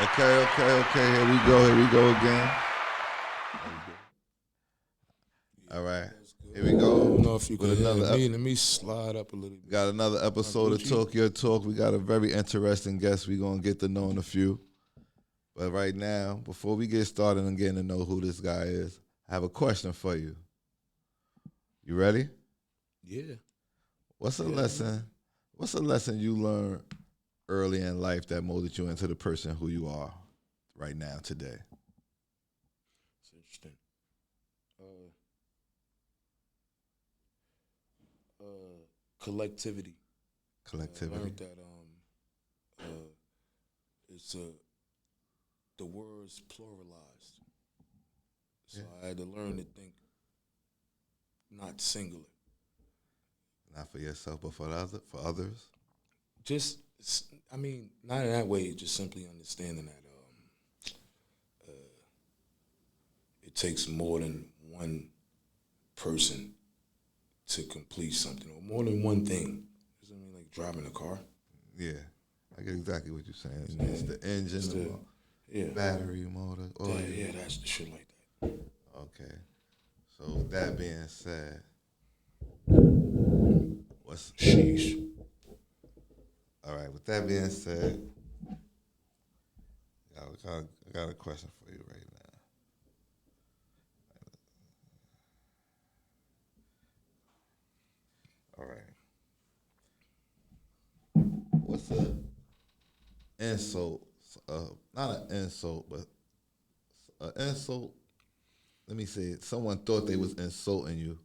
Okay. Here we go again. All right. Here we I go don't know if you with could hear another. me. Let me slide up a little bit. Got another episode of Gucci. Talk Your Talk. We got a very interesting guest. We're gonna get to know in a few. But right now, before we get started and getting to know who this guy is, I have a question for you. You ready? Yeah. What's a lesson? What's a lesson you learned early in life that molded you into the person who you are right now today? It's interesting. Collectivity. I Collectivity. learned that it's the words pluralized. So I had to learn to think not singular. Not for yourself, but for others. Just, not in that way. Just simply understanding that it takes more than one person to complete something, or more than one thing. You know what I mean? Like driving a car. Yeah, I get exactly what you're saying. It's the engine, It's the battery, motor, oil. yeah, that's the shit like that. Okay. So with that being said, what's Sheesh. all right? With that being said, I got a question for you right now. All right. What's a insult? Not an insult, but an insult. Let me say it. Someone thought they was insulting you,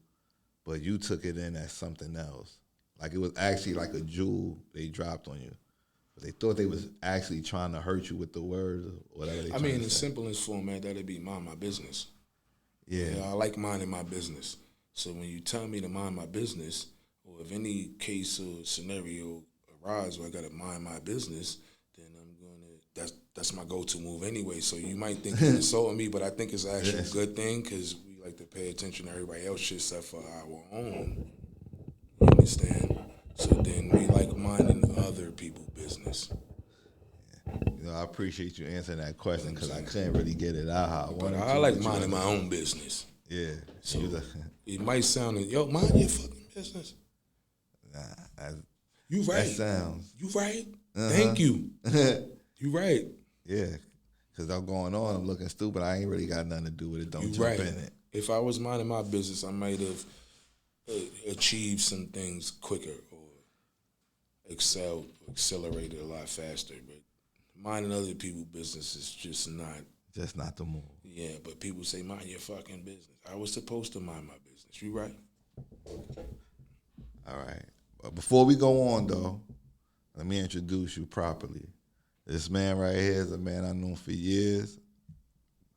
but you took it in as something else. Like it was actually like a jewel they dropped on you. But they thought they was actually trying to hurt you with the words or whatever they I trying mean, to in say. simplest format, that'd be mind my business. Yeah. I like minding my business. So when you tell me to mind my business, or if any case or scenario arises where I gotta mind my business, then I'm gonna. That's my go-to move anyway. So you might think it's insulting me, but I think it's actually a good thing because we like to pay attention to everybody else's shit except for our own. You understand? So then we like minding other people's business. You know, I appreciate you answering that question because I couldn't really get it out how I But wanted I to. like but you minding my understand. own business. Yeah. So You it might sound, yo, mind your fucking business. nah, that, You that right. sounds. You right. Uh-huh. Thank you. You right. Yeah. Because I'm going on, I'm looking stupid. I ain't really got nothing to do with it. Don't You jump right. in it. If I was minding my business, I might have achieved some things quicker or accelerated a lot faster. But minding other people's business is just not. Just not the move. Yeah, but people say mind your fucking business. I was supposed to mind my business. You right. All right. But before we go on, though, let me introduce you properly. This man right here is a man I've known for years.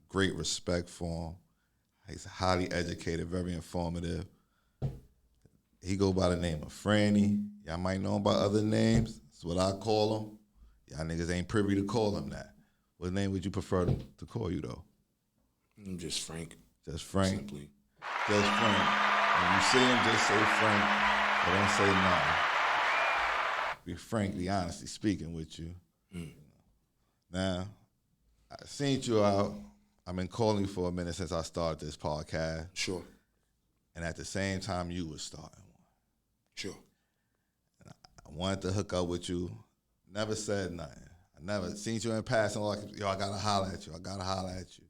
Great respect for him. He's highly educated, very informative. He go by the name of Franny. Y'all might know him by other names. That's what I call him. Y'all niggas ain't privy to call him that. What name would you prefer to call you, though? I'm just Frank. Just Frank? Simply. Just Frank. When you see him, just say Frank. But don't say nothing. Be frankly, honestly speaking with you. Now, I seen you out. I've been calling you for a minute since I started this podcast. Sure. And at the same time, you was starting one. Sure. And I wanted to hook up with you. Never said nothing. I never seen you in passing like, yo, I gotta holler at you. I gotta holler at you.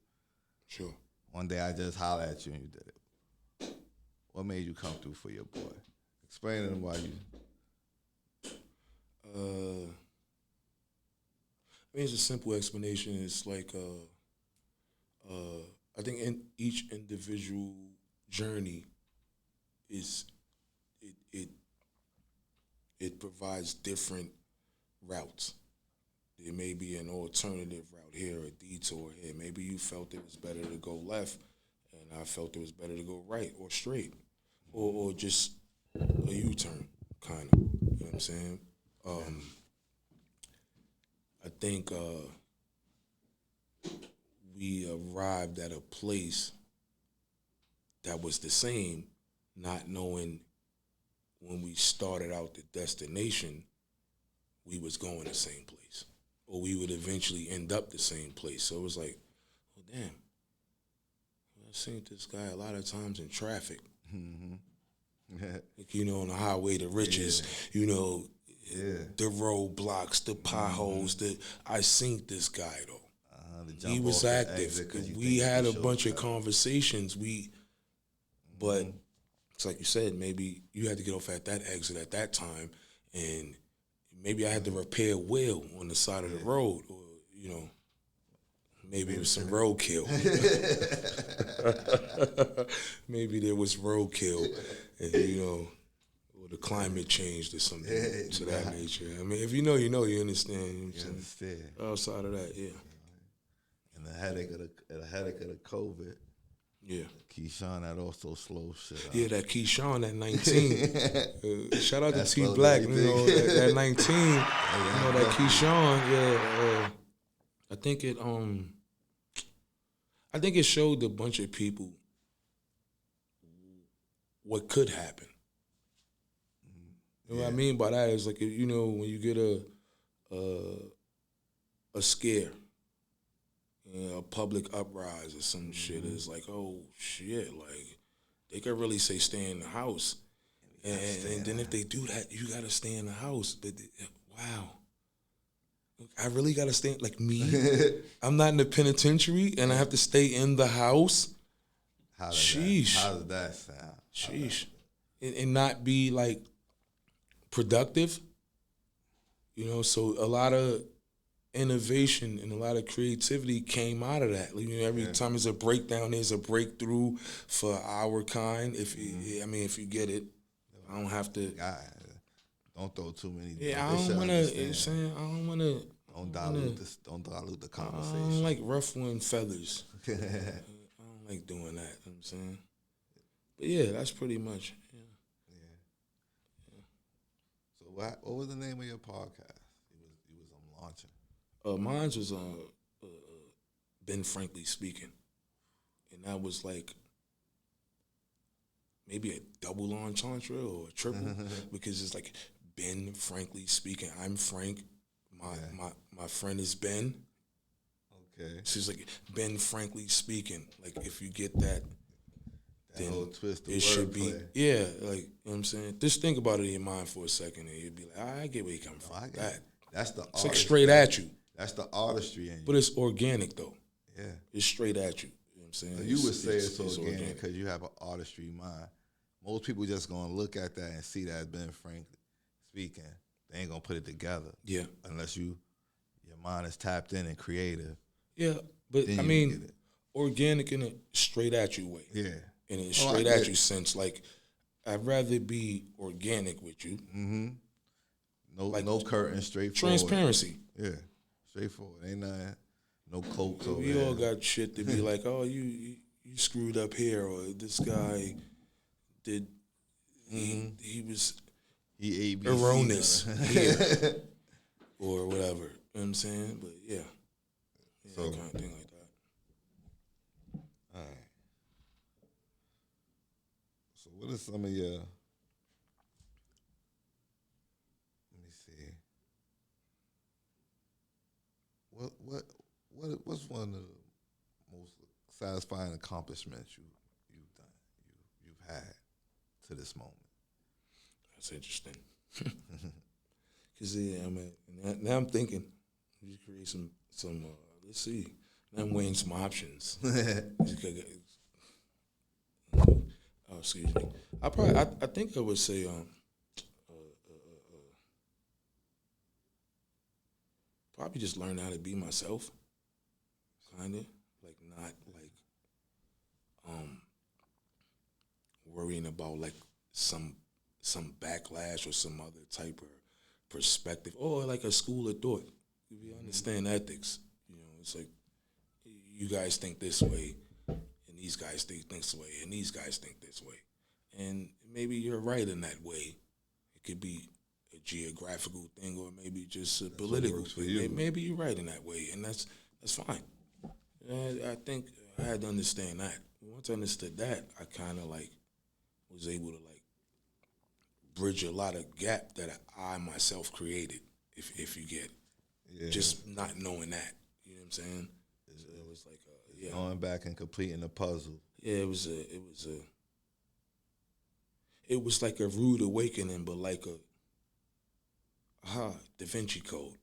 Sure. One day I just holler at you and you did it. What made you come through for your boy? Explain to them why you. I mean, it's a simple explanation. It's like I think in each individual journey is it provides different routes. There may be an alternative route here, a detour here. Maybe you felt it was better to go left, and I felt it was better to go right or straight, or just a U-turn, kind of. You know what I'm saying? I think we arrived at a place that was the same, not knowing when we started out the destination, we was going the same place. or we would eventually end up the same place. So it was like, well, damn, I've seen this guy a lot of times in traffic. Like, on the highway to riches, the roadblocks, the potholes. I seen this guy though. He was active. We had a bunch of conversations. But it's like you said, maybe you had to get off at that exit at that time, and maybe I had to repair a wheel on the side of the road, or maybe it was some roadkill. Maybe there was roadkill, and or the climate changed or something to that nature. I mean, if you know, you understand. You understand. Outside of that, yeah. And the headache of the COVID. Yeah. Keyshawn, that also slow shit up. Yeah, that Keyshawn at 19. Shout out to T Black, that 19. That Keyshawn, yeah. I think it showed a bunch of people what could happen. You know what I mean by that is like, when you get a scare, a public uprise or some shit, it's like, oh shit, like they could really say stay in the house, and then if they do that, you gotta stay in the house. But wow, I really gotta stay. Like me, I'm not in the penitentiary, and I have to stay in the house. How does that sound? Sheesh, and not be like productive. So a lot of innovation and a lot of creativity came out of that. Every time there's a breakdown, there's a breakthrough for our kind. If you get it, I don't have to. Don't throw too many. Yeah, I don't want to. Don't dilute the conversation. I don't like ruffling feathers. I don't like doing that. You know what I'm saying, but yeah, that's pretty much. Yeah. So what was the name of your podcast? You was launching. Mine was Ben Frankly Speaking, and that was like maybe a double entendre or a triple because it's like Ben Frankly Speaking. I'm Frank. My friend is Ben. Okay. So it's like Ben Frankly Speaking. Like if you get that then whole twist of it should be play. like you know what I'm saying. Just think about it in your mind for a second, and you'd be like, I get where you come from. I get it. That's the it's like straight at you. That's the artistry in you. But it's organic though. Yeah. It's straight at you. You know what I'm saying? So you would say it's organic because you have an artistry mind. Most people just gonna look at that and see that as Ben Frank speaking. They ain't gonna put it together. Yeah. Unless your mind is tapped in and creative. Yeah. But I mean organic in a straight at you way. Yeah. In a straight at you sense. Like I'd rather be organic with you. Mm-hmm. No curtain, straightforward. Transparency. Yeah. Straightforward. Ain't nothing. No cloaks over We all got shit to be like, oh, you screwed up here, or this guy did. He was erroneous here, or whatever. You know what I'm saying? But yeah, so that kind of thing like that. All right. So what are some of your? What's one of the most satisfying accomplishments you've done, you've had to this moment? That's interesting. Cause now I'm thinking, we should create some. Let's see. Now I'm weighing some options. Oh, excuse me. I think I would say probably just learn how to be myself, kinda like not like worrying about like some backlash or some other type of perspective or like a school of thought. If you understand ethics, it's like you guys think this way, and these guys think this way, and these guys think this way, and maybe you're right in that way. It could be a geographical thing, or maybe just a political thing. Maybe you're right in that way, and that's fine. I think I had to understand that. Once I understood that, I kind of like was able to like bridge a lot of gap that I myself created. If you get it. Yeah. just not knowing that. You know what I'm saying? So it was like, yeah, Going back and completing the puzzle. yeah. It was like a rude awakening, but like Da Vinci Code.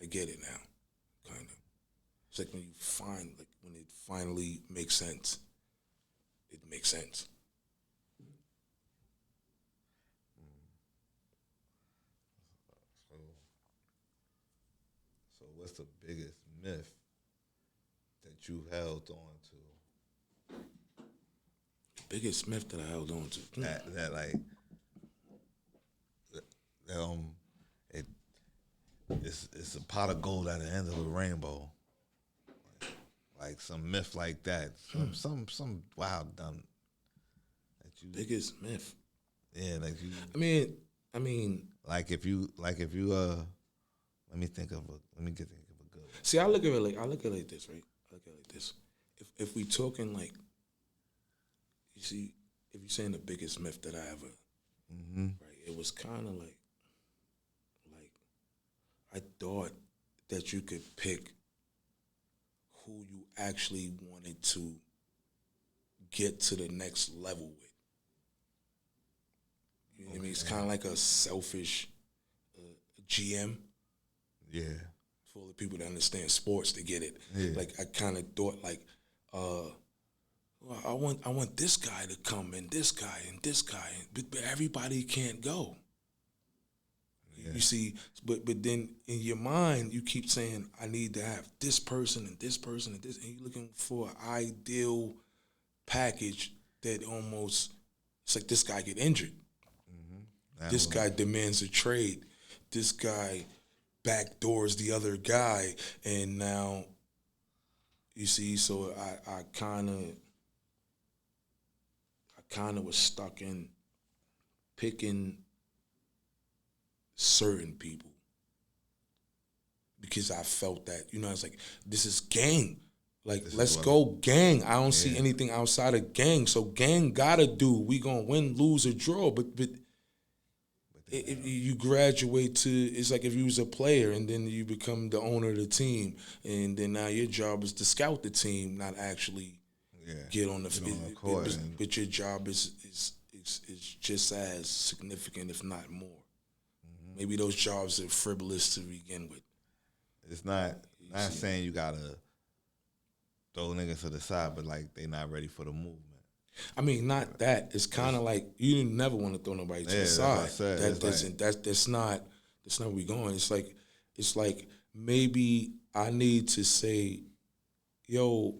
I get it now, kind of. It's like when you find, like when it finally makes sense. It makes sense. So, so what's the biggest myth that you held on to? The biggest myth that I held on to. That like it it's a pot of gold at the end of a rainbow. Like some myth like that. Some wild dumb that you Biggest myth. yeah, like you I mean. like if you let me think of a think of a good one. See, I look at it like this, right? I look at it like this. If we talking like, you see, if you're saying the biggest myth that I ever, right? It was kind of like I thought that you could pick who you actually wanted to get to the next level with. You know what I mean? It's kind of like a selfish GM. Yeah. For the people that understand sports to get it. Yeah. Like I kind of thought like, well, I want this guy to come and this guy and this guy, but everybody can't go. Yeah. You see, but then in your mind you keep saying I need to have this person and this person and this, and you're looking for an ideal package that almost it's like this guy get injured, this guy demands a trade, this guy backdoors the other guy, and now you see. So I kind of was stuck in picking certain people because I felt that it's like this is gang. Like let's go gang. I don't see anything outside of gang. So gang gotta do. We gonna win, lose, or draw. But if you graduate to, it's like if you was a player and then you become the owner of the team, and then now your job is to scout the team, not actually get on the court. But your job is just as significant, if not more. Maybe those jobs are frivolous to begin with. It's not saying you gotta throw niggas to the side, but like they not ready for the movement. I mean, not that. It's kind of like you never want to throw nobody to the side. That's not where we going. It's like maybe I need to say, yo,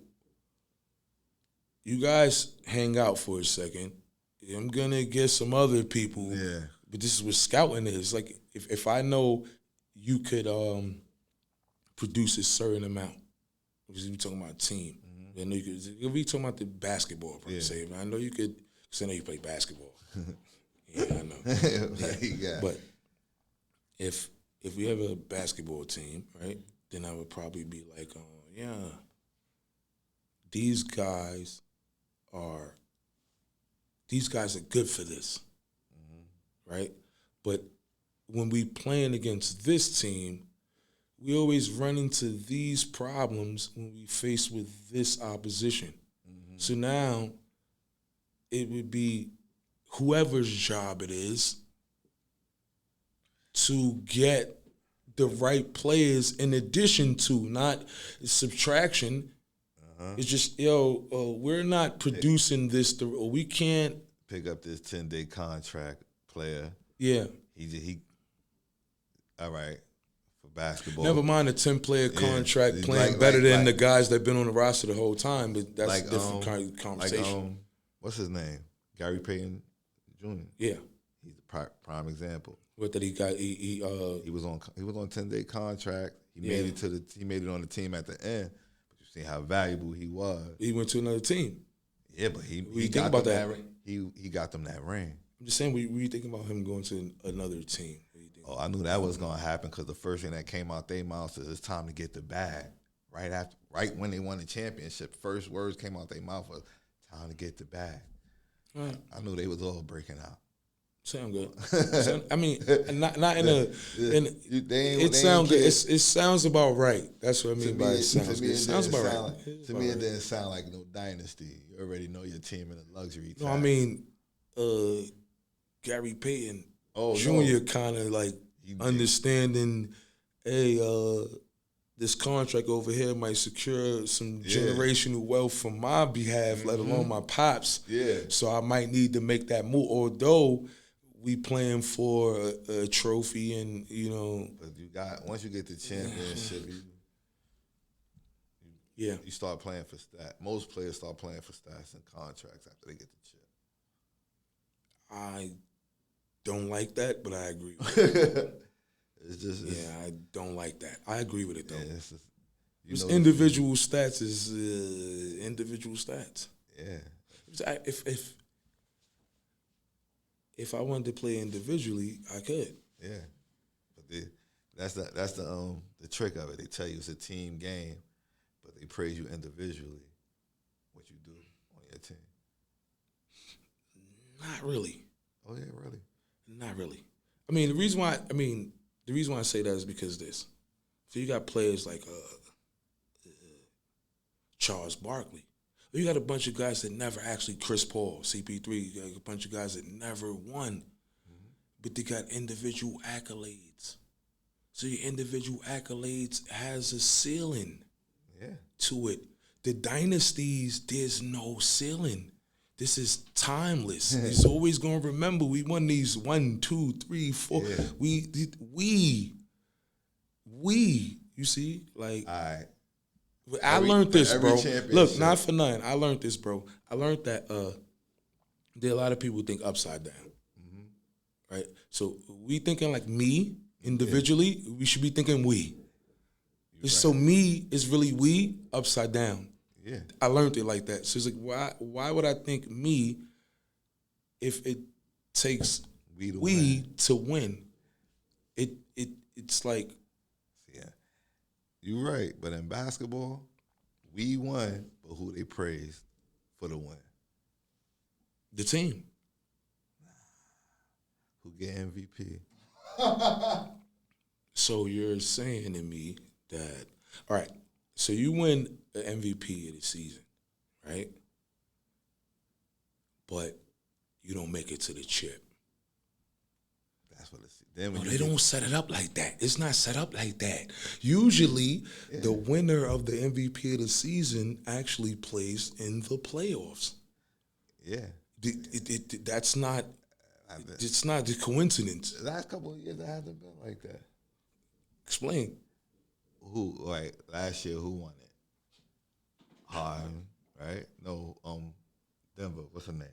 you guys hang out for a second. I'm gonna get some other people. Yeah. But this is what scouting is. Like if I know you could produce a certain amount, because we talking about a team. I know you could. If we talking about the basketball, per se, I know you could. Because I know you play basketball. Yeah, I know. Yeah. But if we have a basketball team, right, then I would probably be like, these guys are good for this, right? But when we playing against this team, we always run into these problems when we face with this opposition. So now it would be whoever's job it is to get the right players in addition to, not subtraction. It's just, we're not producing this, we can't pick up this 10-day contract player. Yeah. He all right. Basketball. Never mind a 10-player contract playing better than the guys that been on the roster the whole time, but that's a different kind of conversation. What's his name? Gary Payton Jr. Yeah, he's a prime example. What that he got? He was on a 10-day contract. He made it on the team at the end. But you see how valuable he was. He went to another team. Yeah, but he think about that. He got them that ring. I'm just saying, were you thinking about him going to another team? Oh, I knew that was gonna happen because the first thing that came out their mouths is it's time to get the bag. Right when they won the championship, first words came out their mouth was time to get the bag. Right. I knew they was all breaking out. Sound good. I mean, not in a. It they ain't sound good. care. It sounds about right. That's what I mean by it sounds to me, good. It sounds about right. to me, it didn't sound like no dynasty. You already know your team in a luxury tax. No, I mean, Gary Payton Jr. No. kind of like understanding, hey, this contract over here might secure some generational wealth for my behalf, let alone my pops. Yeah. So I might need to make that move. Although we playing for a trophy, and But once you get the championship, you start playing for stats. Most players start playing for stats and contracts after they get the chip. I don't like that, but I agree with it. I don't like that. I agree with it though. Yeah, individual stats is individual stats. Yeah. If I wanted to play individually, I could. Yeah, but that's the trick of it. They tell you it's a team game, but they praise you individually. What you do on your team. Not really. Oh yeah, really. Not really. I mean, the reason why I say that is because this. So you got players like Charles Barkley. You got a bunch of guys that never actually, Chris Paul, CP3, you got a bunch of guys that never won, but they got individual accolades. So your individual accolades has a ceiling to it. The dynasties, there's no ceiling. This is timeless. It's always gonna remember we won these 1, 2, 3, 4. Yeah. We. You see, like. All right. I learned this, bro. Look, not for nothing. I learned this, bro. I learned that there are a lot of people think upside down, right? So we thinking like me individually. We should be thinking we. So me is really we upside down. Yeah, I learned it like that. So it's like, why would I think me if it takes we to win? It's like. You're right, but in basketball, we won, but who they praised for the win? The team. Who get MVP? So you're saying to me that, all right, so you win the MVP of the season, right? But you don't make it to the chip. That's what it's. No, they don't set it up like that. It's not set up like that. Usually, the winner of the MVP of the season actually plays in the playoffs. Yeah. That's not. It's not the coincidence. The last couple of years, it hasn't been like that. Explain. Who? Like last year, who won it? Harden, right? No, Denver. What's her name?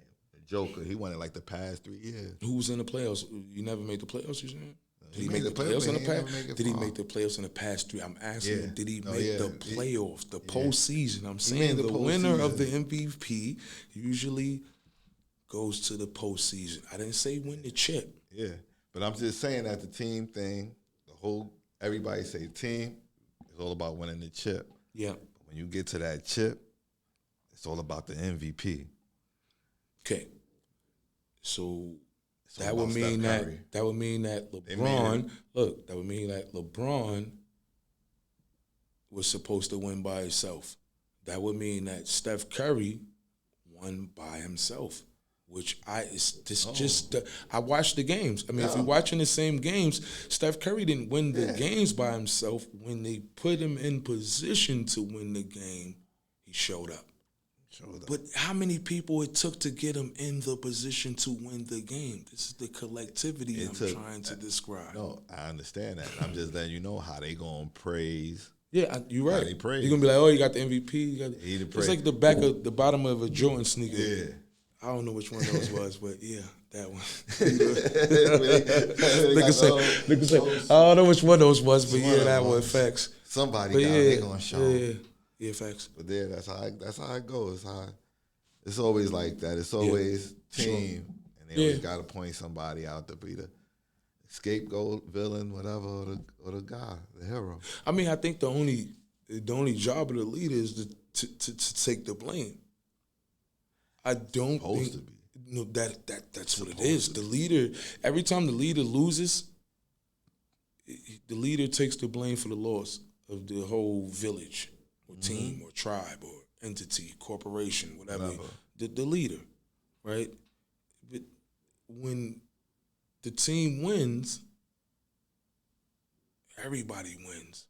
Joker, he won it like the past 3 years. Who was in the playoffs? You never made the playoffs, you saying? Did he make the playoffs in the past? Did he far. make the playoffs in the past 3? I'm asking him, did he make the playoffs, the postseason? I'm saying the winner of the MVP usually goes to the postseason. I didn't say win the chip. Yeah, but I'm just saying that the team thing, everybody say team, it's all about winning the chip. Yeah. But when you get to that chip, it's all about the MVP. Okay, so that would mean that LeBron. Look, that would mean that LeBron was supposed to win by himself. That would mean that Steph Curry won by himself. Which I watched the games. I mean, if you're watching the same games, Steph Curry didn't win the games by himself. When they put him in position to win the game, he showed up. But how many people it took to get him in the position to win the game? This is the collectivity I'm trying to describe. No, I understand that. I'm just letting you know how they gonna praise. Yeah, you're right. How they praise. You're gonna be like, oh, you got the MVP. It's like the bottom of a Jordan sneaker. Yeah. I don't know which one those was, but yeah, that one. Nigga say, I don't know which one those was, but yeah, that one. Facts. Somebody they gonna show. Yeah, facts. But yeah, that's how it goes. It's always like that. It's always team, and they always got to point somebody out to be the scapegoat, villain, whatever, or the guy, the hero. I mean, I think the only job of the leader is to take the blame. I don't think. No, that's what it is. The leader, every time the leader loses, the leader takes the blame for the loss of the whole village or team or tribe or entity, corporation, whatever. The leader, right? But when the team wins, everybody wins.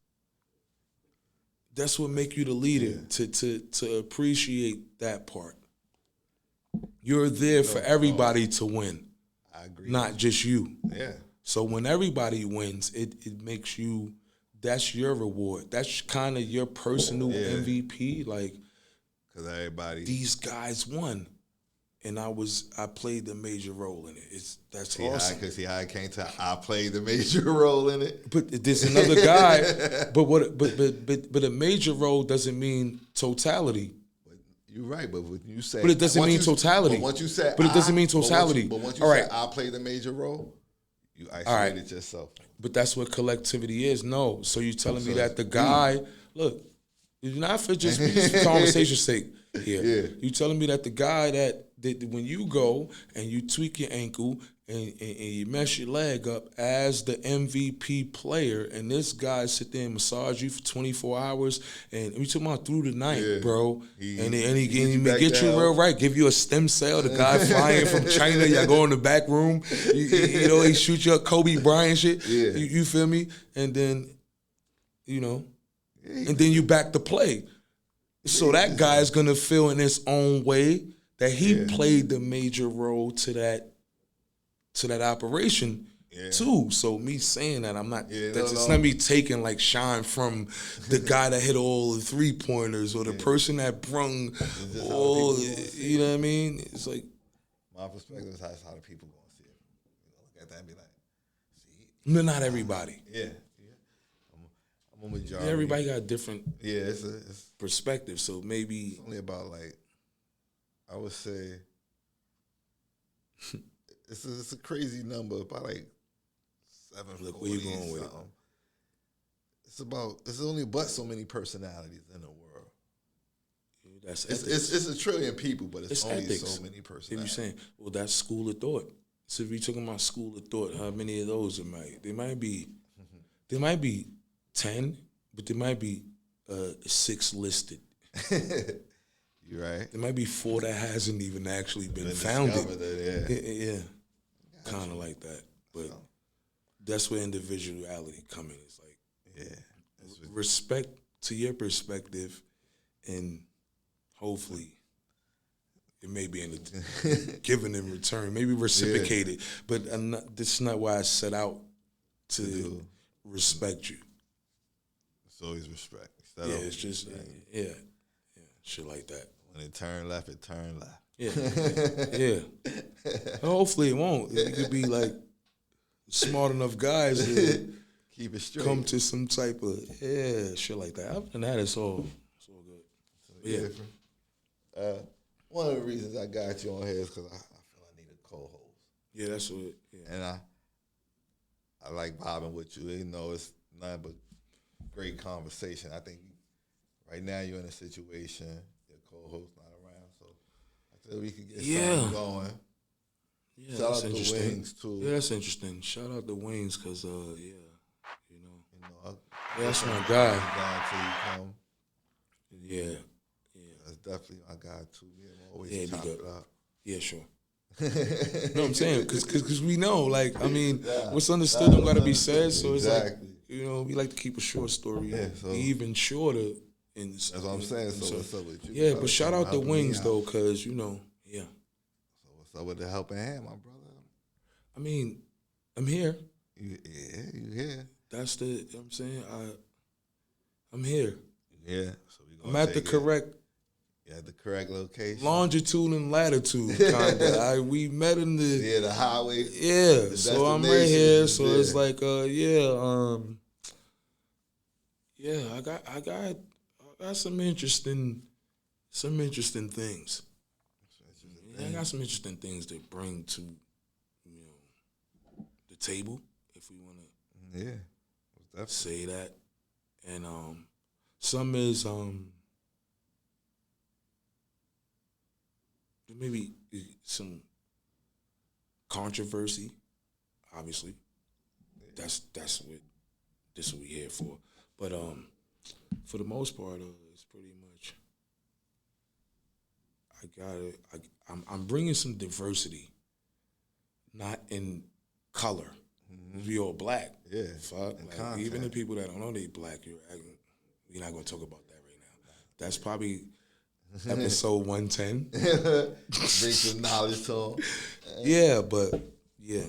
That's what make you the leader, to appreciate that part. You're there for everybody to win. I agree. Not just you. Yeah. So when everybody wins, it makes you, that's your reward. That's kind of your personal MVP. Like, because everybody, these guys won. And I played the major role in it. That's awesome. Because I can't tell. I played the major role in it. But there's another guy. But a major role doesn't mean totality. You're right, but when you say, but it doesn't mean totality. But once you said, but it doesn't mean totality. But once you said I played the major role, you isolated yourself. But that's what collectivity is. No, so you're telling me that the guy, look, it's not for just conversation's sake. Yeah, you telling me that the guy that when you go and you tweak your ankle and you mess your leg up as the MVP player, and this guy sit there and massage you for 24 hours, and we talking about through the night, bro, and he get you real right, give you a stem cell, the guy flying from China, y'all go in the back room, you know, he shoot you up Kobe Bryant shit, you feel me, and then, you know, and then you back to play. So that guy is gonna feel in his own way that he played the major role to that operation too. So me saying that, I'm not. It's not me taking like shine from the guy that hit all the 3-pointers or the person that brung all. You know what I mean? It's like my perspective is how the people gonna see it. Look at that and be like, see. But not everybody. Yeah. I'm a majority. Everybody got different. It's perspective. So maybe it's only about like, I would say it's a crazy number, about like 740. Look, where you going with it? It's only but so many personalities in the world. That's it's 1 trillion people, but it's only ethics. So many personalities. If you're saying, well, that's school of thought. So if you're talking about school of thought, how many of those there might be 10, but there might be 6 listed. You're right. There might be 4 that hasn't even actually been founded. Yeah. Kind of like that. But that's where individuality come in. It's like, respect to your perspective, and hopefully it may be given in return, maybe reciprocated. But this is not why I set out to respect you. It's always respect. It's just, shit like that. When it turn left, it turn left. Yeah. Hopefully it won't. It could be like smart enough guys to keep it straight. Come to some type of shit like that. Other than that, it's all good. One of the reasons I got you on here is because I feel I need a co-host. Yeah, that's what. Yeah. And I like vibing with you. You know, it's nothing but great conversation. I think right now you're in a situation, your co-host not around, so I feel we can get something going. Yeah, shout out to the Wings too. Yeah, that's interesting. Shout out the Wings because that's my guy. guy. Yeah. That's definitely my guy too. Always chop it up. Yeah, sure. You know what I'm saying? Because we know, like, I mean, what's understood don't got to be said. So it's like, you know, we like to keep a short story even shorter. That's what I'm saying. So what's up with you? Yeah, but shout out the Wings though, because, you know, So what's up with the helping hand, my brother? I mean, I'm here. You here. That's you know what I'm saying? I'm here. Yeah. So I'm at the correct. Yeah, the correct location. Longitude and latitude, kind of. We met in the highway. Yeah, so I'm right here. So it's like, I got some interesting things. I got some interesting things to bring to, the table, if we want to. Say that, and some is maybe some controversy, obviously. That's what we here for. But for the most part, it's pretty much I'm bringing some diversity, not in color. We all black. Yeah. Fuck. Like, even the people that don't know they black, we're not gonna talk about that right now. That's probably episode 110. Bring some knowledge to them. Yeah, but yeah.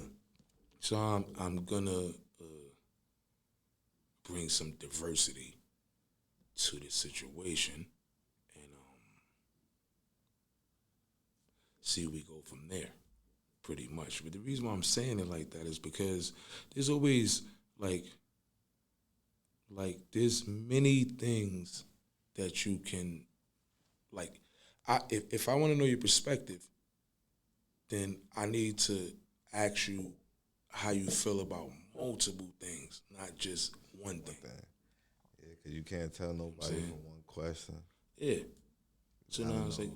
So I'm gonna bring some diversity to the situation and see where we go from there. Pretty much. But the reason why I'm saying it like that is because there's always like there's many things that you can like. If I want to know your perspective, then I need to ask you how you feel about multiple things, not just one thing. Yeah, because you can't tell nobody from one question. Yeah. So now it's like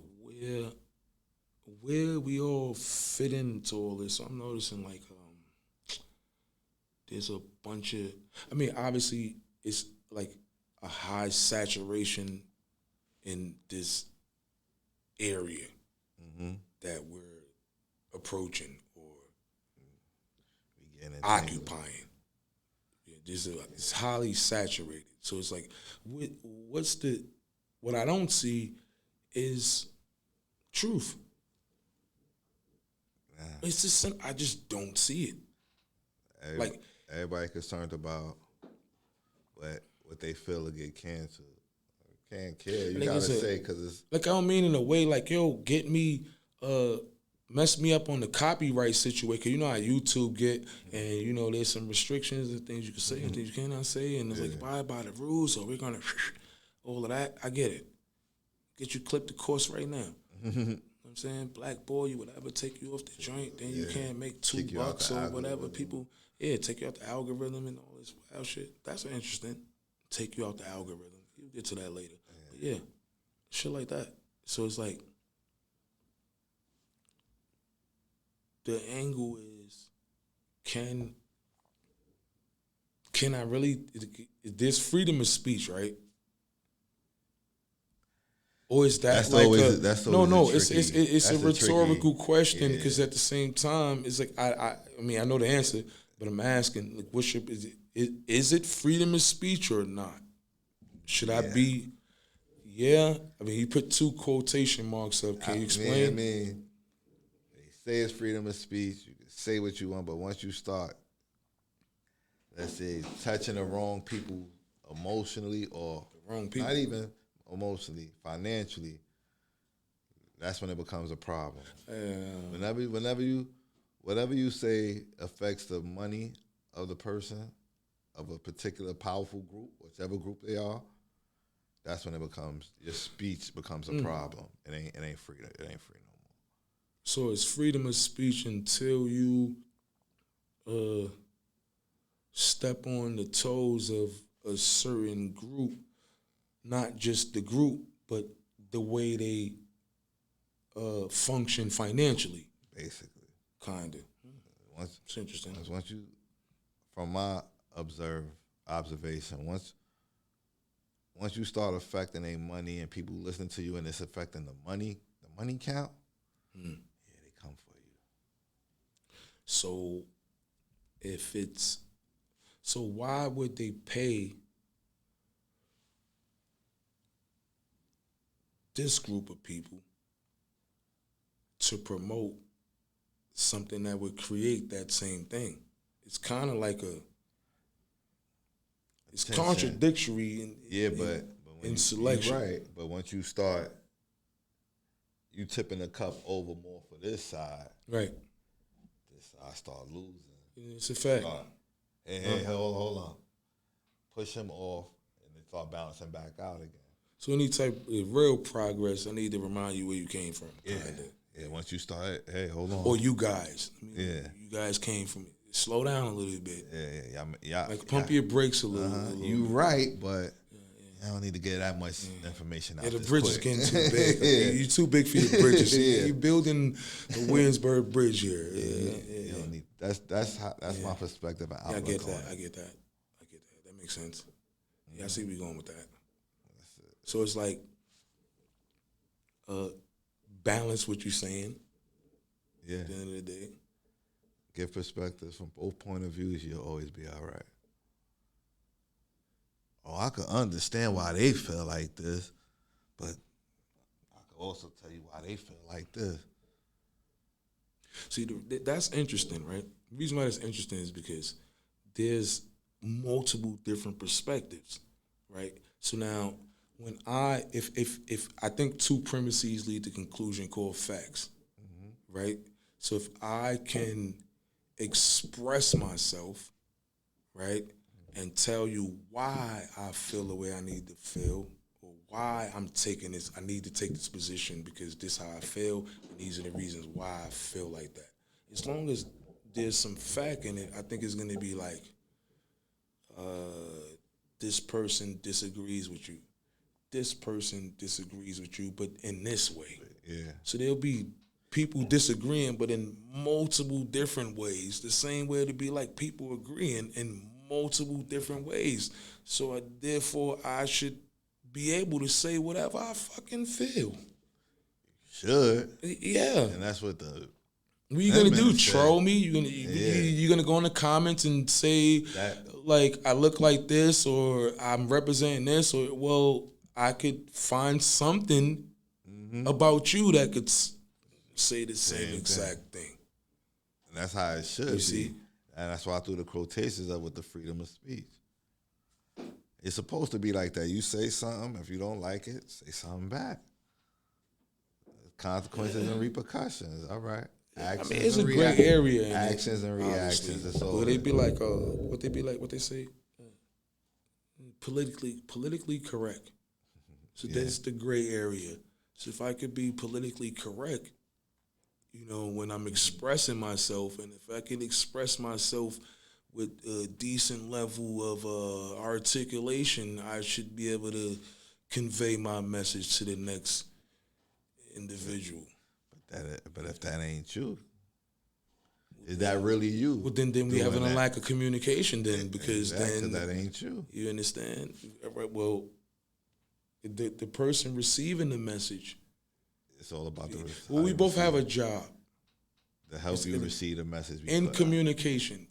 where we all fit into all this. So I'm noticing like there's a bunch of, I mean, obviously it's like a high saturation in this area that we're approaching or occupying. Yeah, it's highly saturated. So it's like, what I don't see is truth. It's just I just don't see it. Everybody concerned about what they feel will get canceled. Can't care. You gotta say because it's like I don't mean in a way like get me mess me up on the copyright situation. Cause you know how YouTube get and there's some restrictions and things you can say and things you cannot say and it's like abide by the rules or we're gonna all of that. I get it. Get you clip the course right now. You know what I'm saying? Black boy, you would ever take you off the joint, then you can't make $2 or whatever. People, take you out the algorithm and all this wild shit. That's interesting. Take you out the algorithm. We'll get to that later. But shit like that. So it's like, the angle is, can I really, there's freedom of speech, right? Or is that it's a rhetorical question because at the same time it's like I mean I know the answer, but I'm asking like is it freedom of speech or not? Should I be? Yeah, I mean you put 2 quotation marks up. Can you explain? I mean, they say it's freedom of speech. You can say what you want, but once you start, let's say touching the wrong people emotionally or the wrong people, not even emotionally, financially, that's when it becomes a problem. Whatever you say affects the money of the person, of a particular powerful group, whichever group they are, that's when your speech becomes a problem. It ain't free. It ain't free no more. So it's freedom of speech until you step on the toes of a certain group. Not just the group, but the way they function financially. Basically. Kind of. It's interesting. Once you, from my observation, once you start affecting their money and people listen to you and it's affecting the money count, they come for you. So why would they pay this group of people to promote something that would create that same thing? It's kind of like it's contradictory in selection. Right, but once you start, you tipping the cup over more for this side. Right. This side start losing. It's a fact. Hey, hold on. Push him off and then start balancing back out again. So any type of real progress, I need to remind you where you came from. Yeah. Once you start, hey, hold on. Or you guys. You guys came from. Slow down a little bit. Yeah. Like pump your brakes a little. You right, but I don't need to get that much information out. Yeah, the this bridge is quick. getting too big. Yeah. You're too big for your bridges. Yeah. You're building the Williamsburg Bridge here. You don't need. That's my perspective and Yeah, I outlook get on that. it. I get that. That makes sense. Yeah, I see where you're going with that. So it's like balance what you're saying. Yeah. At the end of the day. Give perspectives from both point of views. You'll always be all right. Oh, I could understand why they feel like this, but I could also tell you why they feel like this. See, that's interesting, right? The reason why that's interesting is because there's multiple different perspectives, right? So now, when if I think two premises lead to conclusion called facts, right? So if I can express myself, right, and tell you why I feel the way I need to feel, or why I'm taking this, I need to take this position because this is how I feel, and these are the reasons why I feel like that. As long as there's some fact in it, I think it's gonna be like, this person disagrees with you. This person disagrees with you, but in this way. Yeah. So there'll be people disagreeing, but in multiple different ways. The same way to be like people agreeing in multiple different ways. So therefore, I should be able to say whatever I fucking feel. Should. Yeah. And that's what the. What you gonna do? said. Troll me? You gonna go in the comments and say like I look like this or I'm representing this, or well I could find something about you that could say the same exact thing. And that's how it should be. See? And that's why I threw the quotations up with the freedom of speech. It's supposed to be like that. You say something, if you don't like it, say something back. Consequences and repercussions. All right. Actions it's a great area. In actions and reactions. It's all. What they be like? What they say? Politically correct. So that's the gray area. So if I could be politically correct, you know, when I'm expressing myself, and if I can express myself with a decent level of articulation, I should be able to convey my message to the next individual. But if that ain't you, is that really you? Well, then we having a lack of communication then, because then that ain't you. You understand? Well, the person receiving the message. It's all about the. Well, we both have a job. To help you receive the message. In communication,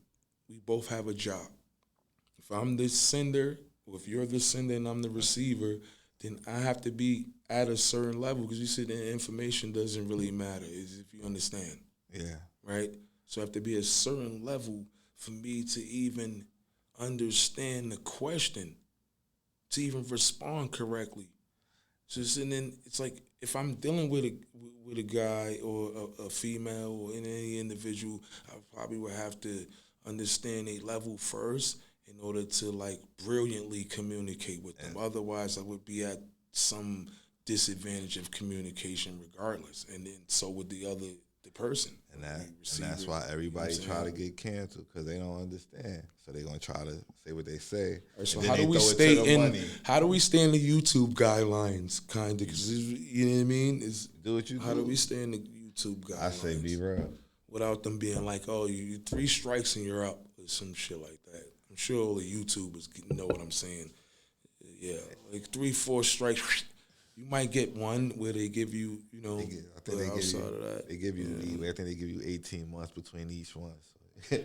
we both have a job. If I'm the sender, or if you're the sender and I'm the receiver, then I have to be at a certain level, because you said the information doesn't really matter, if you understand. Yeah. Right? So I have to be a certain level for me to even understand the question, to even respond correctly. So and then it's like, if I'm dealing with a guy or a female or any individual, I probably would have to understand a level first in order to like brilliantly communicate with them. Otherwise, I would be at some disadvantage of communication regardless. And then so would the person. And that's why everybody try to get canceled, because they don't understand. So they're gonna try to say what they say. Right, so how do we stay in? How do we stay in the YouTube guidelines, kind of? Because you know what I mean. Do what you do. How do we stay in the YouTube guidelines? I say be real. Without them being like, oh, you 3 strikes and you're up, or some shit like that. I'm sure all the YouTubers know what I'm saying. Yeah, like 3-4 strikes. You might get one where they give you, you know, they give you leeway. I think they give you 18 months between each one. So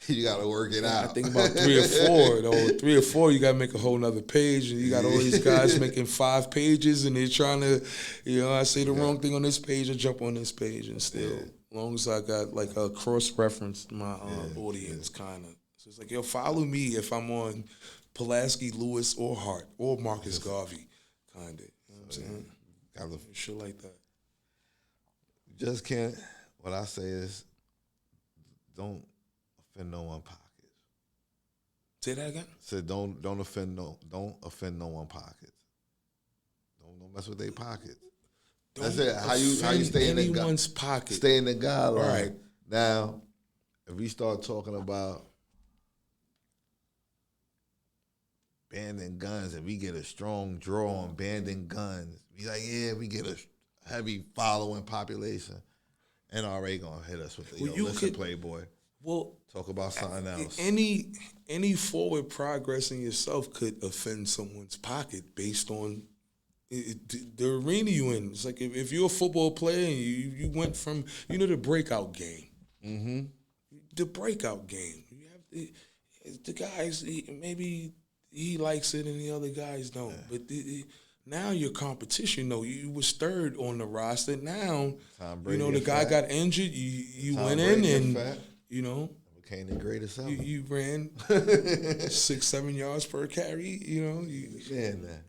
you got to work it out. I think about 3 or 4, though. 3 or 4, you got to make a whole nother page, and you got all these guys making 5 pages, and they're trying to, you know, I say the wrong thing on this page, I jump on this page, and still, as long as I got like a cross-reference my audience, kind of. So it's like, yo, follow me if I'm on Pulaski, Lewis, or Hart, or Marcus Garvey, kind of. Shit like that. You just can't. What I say is, don't offend no one pockets. Say that again. Say don't offend no one pockets. Don't mess with their pockets. That's it. How you stay in anyone's pocket? Stay in the guideline. Right. Now, if we start talking about banning guns and we get a strong draw on banning guns. Be like, yeah, we get a heavy following population. NRA gonna hit us with the, Well, listen, Playboy. Well, talk about something else. Any forward progress in yourself could offend someone's pocket based on the arena you in. It's like if you're a football player and you went from, the breakout game. Mm-hmm. The breakout game. You have the guys, maybe he likes it and the other guys don't. Yeah. But now your competition, you was third on the roster. Now, the guy got injured. You went in and, became the greatest ever. You ran 6-7 yards per carry. You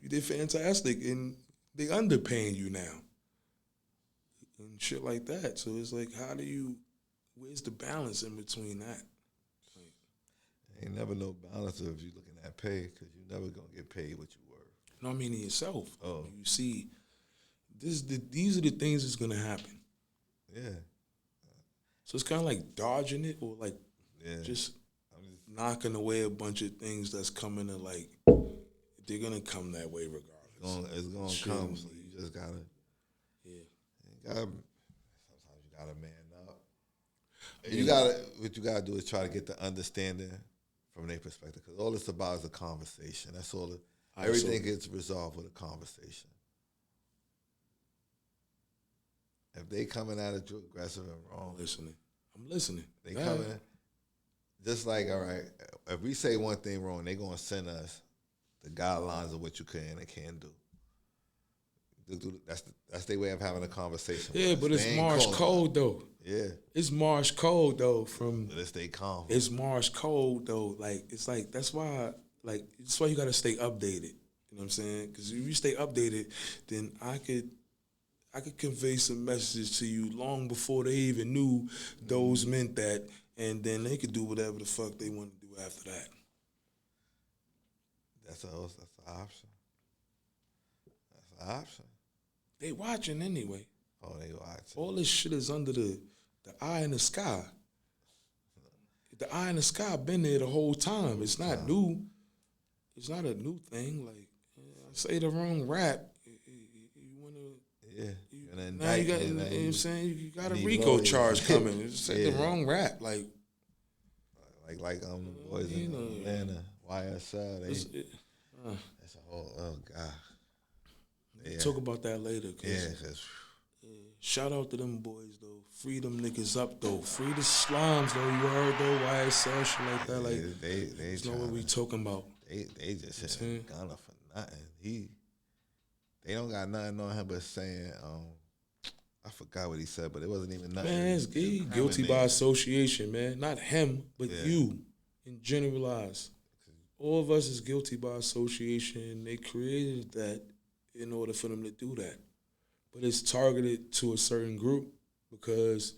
did fantastic, and they underpaying you now and shit like that. So it's like, where's the balance in between that? Ain't never no balance if you're looking at pay, because you're never gonna get paid what you worth. No, I mean in yourself. Oh, you see, these are the things that's gonna happen. Yeah. So it's kind of like dodging it, or like just knocking away a bunch of things that's coming to, like, they're gonna come that way regardless. It's gonna come. So you just gotta. Yeah. Sometimes you gotta man up. What you gotta do is try to get the understanding from their perspective, because all it's about is a conversation. That's all. Everything gets resolved with a conversation. If they coming at it too aggressive and wrong, I'm listening. They coming just like, all right, if we say one thing wrong, they gonna send us the guidelines of what you can and can't do. That's their way of having a conversation. Yeah, but it's Marsh code though. Yeah, it's Marsh code though. But they stay calm. It's Marsh code though. Like, it's like that's why you gotta stay updated. You know what I'm saying? Because if you stay updated, then I could convey some messages to you long before they even knew those meant that, and then they could do whatever the fuck they want to do after that. That's an option. That's an option. They watching anyway. Oh, they watching. All this shit is under the eye in the sky. The eye in the sky been there the whole time. It's not new. It's not a new thing. Like, I say the wrong rap, you want to. Yeah. Now you got, you know what I'm saying? You got a RICO charge coming. Say the wrong rap, like boys in Atlanta, YSL. That's a whole. Oh God. We'll talk about that later. Shout out to them boys though. Free them niggas up though. Free the slimes though. You heard though, YSL shit like that. Like, they know what we talking about. They just hit Gunna for nothing. They don't got nothing on him but saying, I forgot what he said, but it wasn't even nothing. Man, it's guilty by association, man. Not him, but you, in generalized. All of us is guilty by association. They created that in order for them to do that. But it's targeted to a certain group because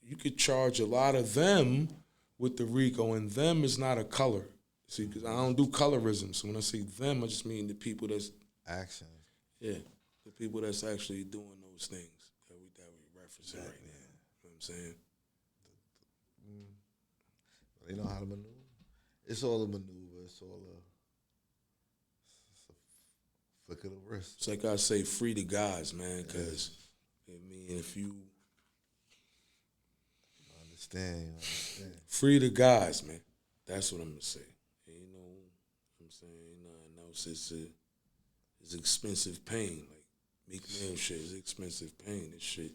you could charge a lot of them with the RICO, and them is not a color. See, because I don't do colorism. So when I say them, I just mean the people that's action. Yeah, the people that's actually doing those things that we referencing right now. You know what I'm saying? They know how to maneuver. It's all a maneuver. It's a flick of the wrist. It's like I say, free the guys, man, because if you understand. Free the guys, man. That's what I'm going to say. You know what I'm saying? Nothing else. It's expensive pain. Like, Meek Mill shit is expensive pain. This shit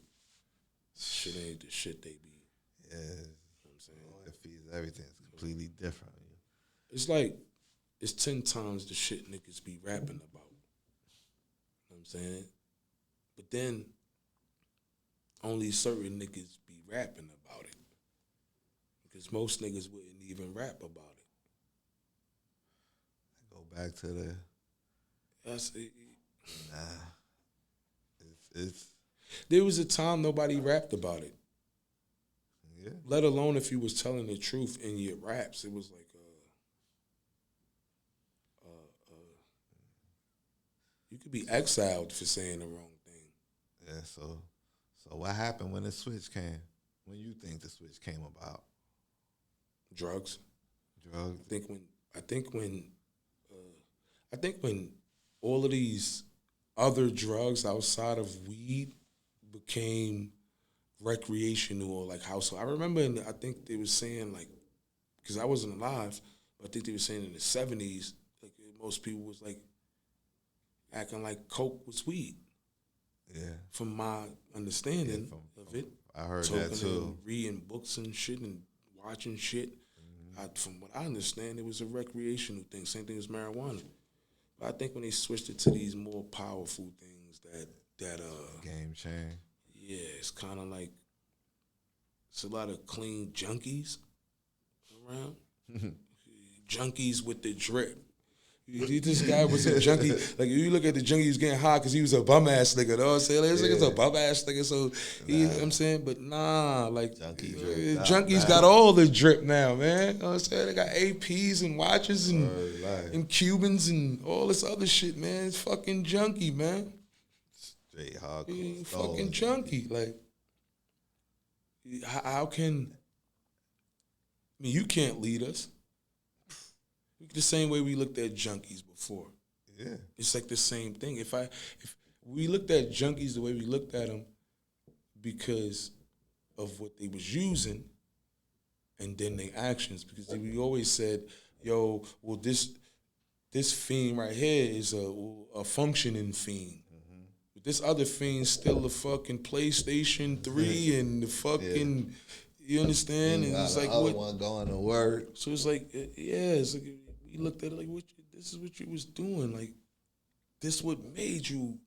ain't the shit they be. Yeah. You know what I'm saying? It feeds everything. It's completely different. It's like, it's 10 times the shit niggas be rapping about. You know what I'm saying? But then, only certain niggas be rapping about it. Because most niggas wouldn't even rap about it. Go back to the... It's... There was a time nobody rapped about it. Yeah. Let alone if you was telling the truth in your raps. It was like, you could be exiled for saying the wrong thing. Yeah, so what happened when the switch came? When you think the switch came about? Drugs. I think when I think when I think when all of these other drugs outside of weed became recreational or like household. I remember, I think they were saying like, because I wasn't alive, but I think they were saying in the 70s, like most people was like acting like coke was weed. Yeah. From my understanding of it, I heard talking that too. and reading books and shit and watching shit. From what I understand, it was a recreational thing. Same thing as marijuana. But I think when they switched it to these more powerful things, that Game change. yeah, it's kind of like it's a lot of clean junkies around. Junkies with the drip. This guy was a junkie. Like, you look at the junkie, he was getting high because he was a bum ass nigga. You know what I'm saying? Like, this nigga's a bum ass nigga. So, you know what I'm saying? But nah, like, Junkie drip. junkies got all the drip now, man. You know what I'm saying? They got APs and watches and Cubans and all this other shit, man. It's fucking junkie, man. Straight hardcore. Fucking junkie. Like, how can, I mean, you can't lead us. The same way we looked at junkies before. Yeah. It's like the same thing. If we looked at junkies the way we looked at them because of what they was using and then their actions, because we always said, yo, well, this fiend right here is a functioning fiend. Mm-hmm. But this other fiend's still the fucking PlayStation 3 and the fucking, you understand? And it's like, what? One going to work. So it's like, yeah, it's like, we looked at it like, this is what you was doing. Like, this what made you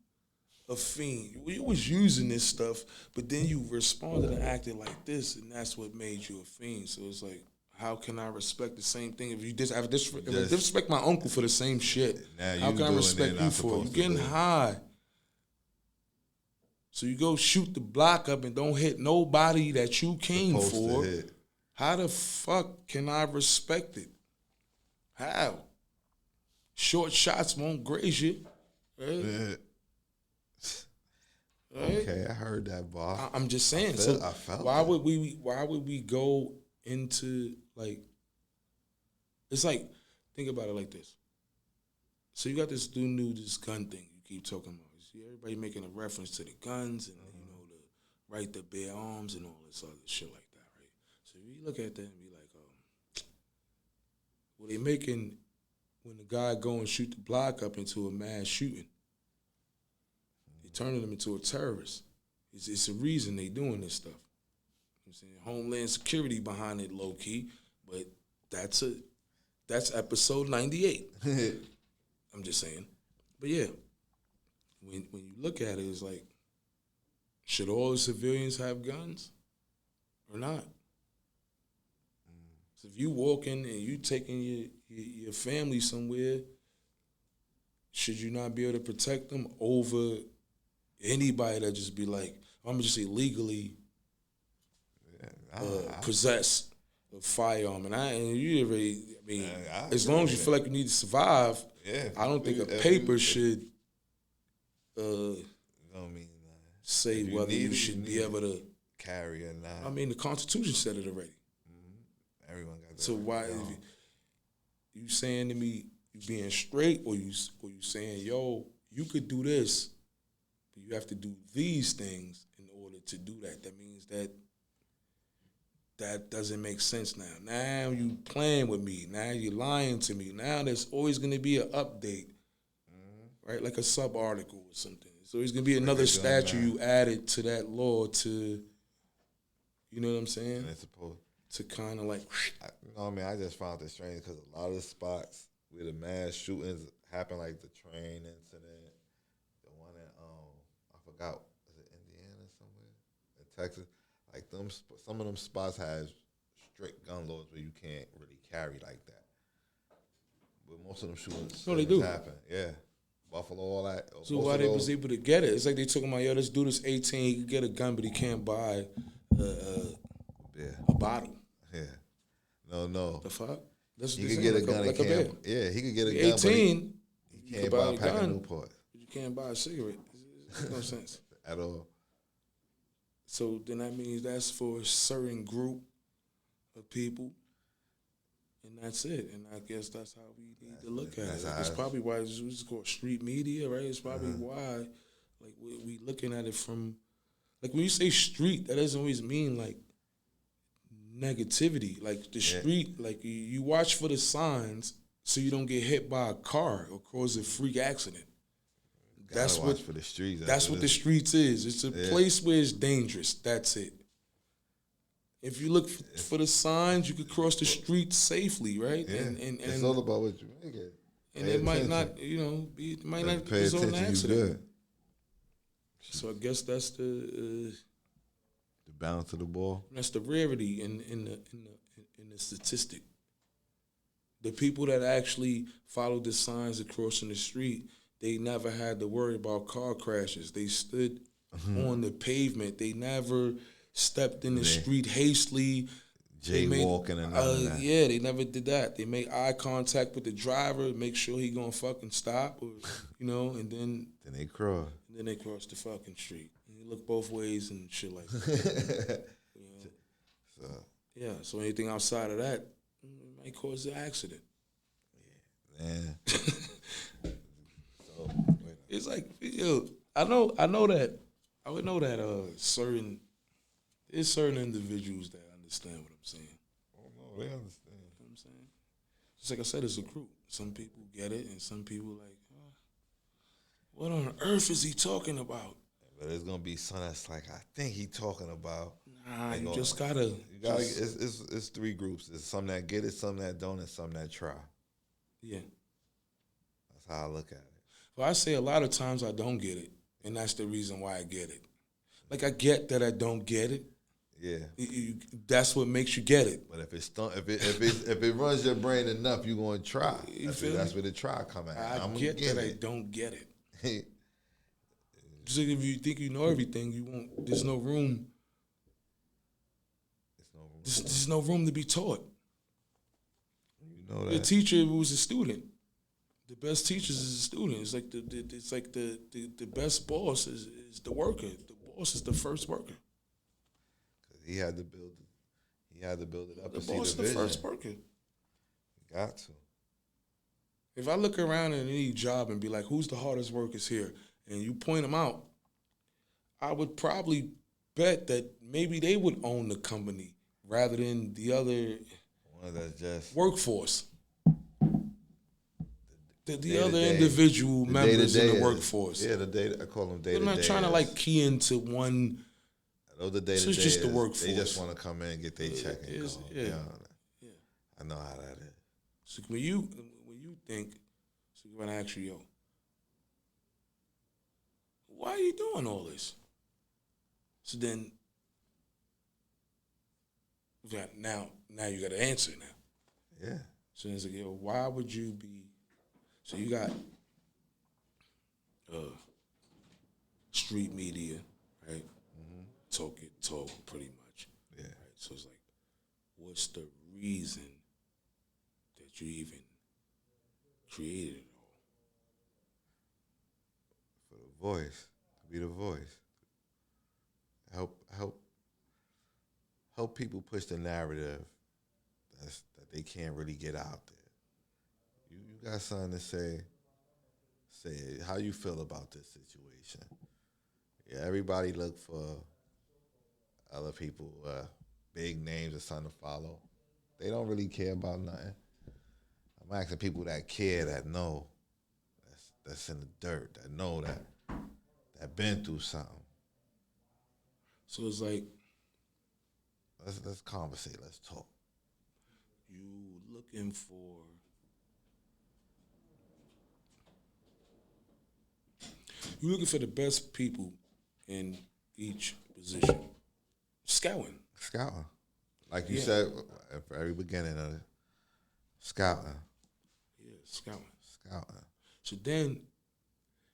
a fiend. You was using this stuff, but then you responded and acted like this, and that's what made you a fiend. So it's like, how can I respect the same thing if I disrespect my uncle for the same shit? How can I respect you for it? You getting high. So you go shoot the block up and don't hit nobody that you came for. How the fuck can I respect it? How? Short shots won't graze you. Right? Yeah. Right? Okay, I heard that, bar. I'm just saying. I felt why would we go into, like, it's like, think about it like this. So you got this this gun thing you keep talking about. You see everybody making a reference to the guns and the right to bear arms and all this other shit like that, right? So you look at that and be like, well, they making when the guy go and shoot the block up into a mass shooting, they turning them into a terrorist. It's a reason they doing this stuff. You know what I'm saying? Homeland Security behind it, low key, but that's episode 98. I'm just saying. But yeah, when you look at it, it's like, should all the civilians have guns or not? So if you walking and you taking your family somewhere, should you not be able to protect them over anybody that just be like, I'm gonna just say legally possess a firearm? As long as you feel like you need to survive, I don't think a paper should say whether you should be able to carry or not. I mean, the Constitution said it already. Everyone got that. So why, if you saying to me, you being straight, or you saying, yo, you could do this, but you have to do these things in order to do that. That means that doesn't make sense now. Now you playing with me. Now you're lying to me. Now there's always going to be an update, right? Like a sub-article or something. There's always going to be another statute you added to that law to, you know what I'm saying? And it's supposed to kind of like, I just found it strange because a lot of the spots where the mass shootings happen, like the train incident, the one in I forgot, was it Indiana somewhere, in Texas? Like some of them spots have strict gun laws where you can't really carry like that. But most of them shootings happen. Yeah, Buffalo, all that. So why they was able to get it? It's like they talking about, yo, this dude is 18, he can get a gun, but he can't buy a bottle. Yeah. No. The fuck? He could get a gun. He could get a gun. 18. He can't buy a pack of Newport. You can't buy a cigarette. It makes no sense at all. So then that means that's for a certain group of people. and that's it. And I guess that's how we need to look at That's it. Like, how it's probably why it's called street media, right? It's probably why, like, we looking at it from, like, when you say street, that doesn't always mean like negativity. Like the street, like you watch for the signs so you don't get hit by a car or cause a freak accident. That's Gotta what watch for the streets. that's what the streets is. It's a place where it's dangerous. That's it. If you look for the signs, you could cross the street safely, right? Yeah. And It's all about what you make it. and Pay it might attention. not, it might not Pay result in an attention, you accident. good. So I guess that's The balance of the ball. the rarity in the statistic. The people that actually followed the signs across in the street, they never had to worry about car crashes. They stood on the pavement. They never stepped in the street hastily. Jaywalking and all that. Yeah, they never did that. They made eye contact with the driver, make sure he gonna fucking stop, or, and then Then they cross. they cross the fucking street. And you look both ways and shit like that. So, Yeah, so anything outside of that might cause an accident. man. So, It's like, I know that I would know that there's certain individuals that understand what I'm saying. oh no, they understand. You know what I'm saying? Just like I said, it's a group. Some people get it, and some people like, what on earth is he talking about? But there's gonna be some that's like, I think he talking about. Nah, you just gotta. It's three groups. It's some that get it, some that don't, and some that try. Yeah. That's how I look at it. Well, I say a lot of times I don't get it, and that's the reason why I get it. Like, I get that I don't get it. Yeah. That's what makes you get it. But if it runs your brain enough, you're gonna try. That's where the try come at. I get that I don't get it. it. Just like if you think you know everything, you won't. There's no room. There's no room to be taught. You know The that. teacher was a student. The best teachers is a student. It's like the best boss is the worker. The boss is the first worker. He had to build it up. The and see boss is the vision. first worker. Got to. If I look around in any job and be like, who's the hardest workers here? And you point them out, I would probably bet that maybe they would own the company rather than the other One that's just workforce. The other day-to-day. individual the members in day-to-day the is- workforce. Yeah, the day I call them day. I'm not trying to like key into one. The day So to it's day just the is workforce. They just want to come in and get their check and go. Yeah. You know, I know how that is. So when you think, so when I ask you, yo, why are you doing all this? So then, now you got to answer now. Yeah. So it's like, yo, why would you be? So you got street media, right? Talk pretty much. Yeah. Right? So it's like, what's the reason that you even created it all? For the voice, to be the voice. Help people push the narrative that they can't really get out there. You got something to say it. How you feel about this situation? Yeah, everybody look for other people, big names or something to follow. They don't really care about nothing. I'm asking people that care, that know, that's in the dirt, that know that been through something. So it's like, Let's conversate. Let's talk. you looking for the best people in each position. Scouting. Scouting, like you Yeah. said at the very beginning of it. Scouting. Yeah, scouting. Scouting. So then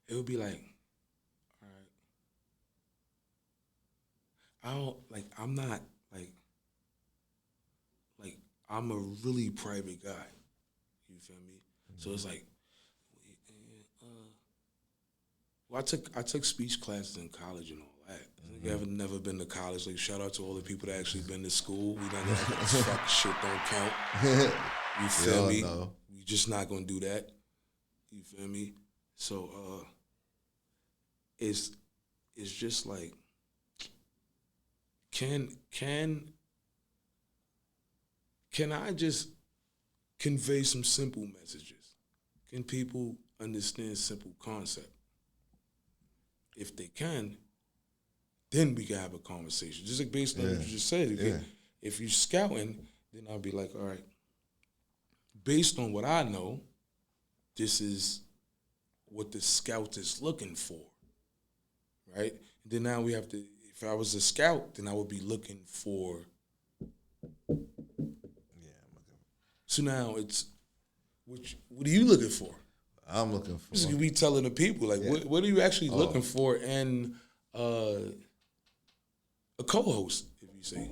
it would be like, all right, I'm not I'm a really private guy. You feel me? So it's like, well, I took speech classes in college and all that. You ever never been to college? Like, shout out to all the people that actually been to school. We don't know this fuck shit don't count. You feel me? Know. We just not gonna do that. You feel me? So it's just like can I just convey some simple messages? Can people understand simple concept? If they can, then we can have a conversation. Just like based on what you just said. If you're scouting, then I'll be like, all right, based on what I know, this is what the scout is looking for, right? And then now we have to, if I was a scout, then I would be looking for. So now it's, what are you looking for? I'm looking for. So we telling the people, like, what are you actually looking for in a co-host, if you say?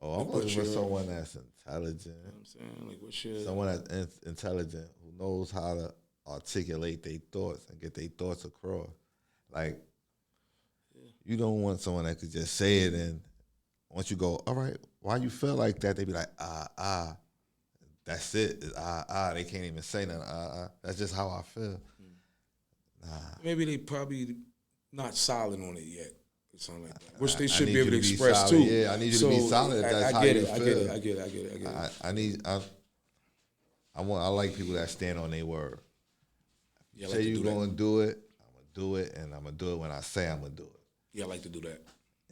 I'm looking for someone that's intelligent. You know what I'm saying? Like, what's your... Someone that's intelligent, who knows how to articulate their thoughts and get their thoughts across. Like, you don't want someone that could just say it, and once you go, all right, why you feel like that, they be like, that's it. It's, they can't even say nothing. That's just how I feel. Maybe they probably not solid on it yet. Or something like that. Which they should be able to express too. Yeah, I need you to be solid. If that's how you feel. I get it. I like people that stand on their word. Yeah, say you're going to do it, I'm going to do it, and I'm going to do it when I say I'm going to do it. Yeah, I like to do that.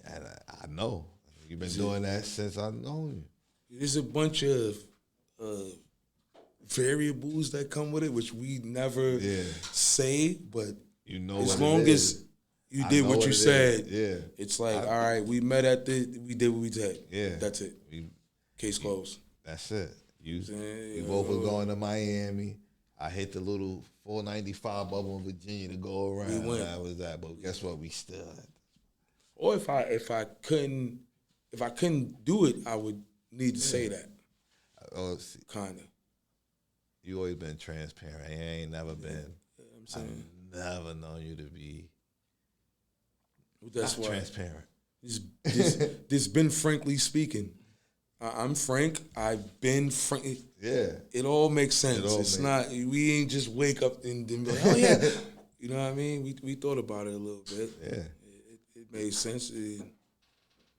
And I know. You've been doing that since I've known you. There's a bunch of variables that come with it, which we never say, but you know as long as you did what you said, it's like, all right, we met at we did what we did. Yeah. That's it. Case closed. That's it. We both were going to Miami. I hit the little 495 bubble in Virginia to go around. We went. That was that. But guess what? We still had. Or if I couldn't do it, I would need to say that. Kinda. You always been transparent. I ain't never been. I'm saying. I've never known you to be. That's not why transparent. This been frankly speaking. I'm frank. I've been frank. Yeah. It all makes sense. Not. We ain't just wake up and then be like, oh yeah. You know what I mean? We thought about it a little bit. Yeah. It made sense.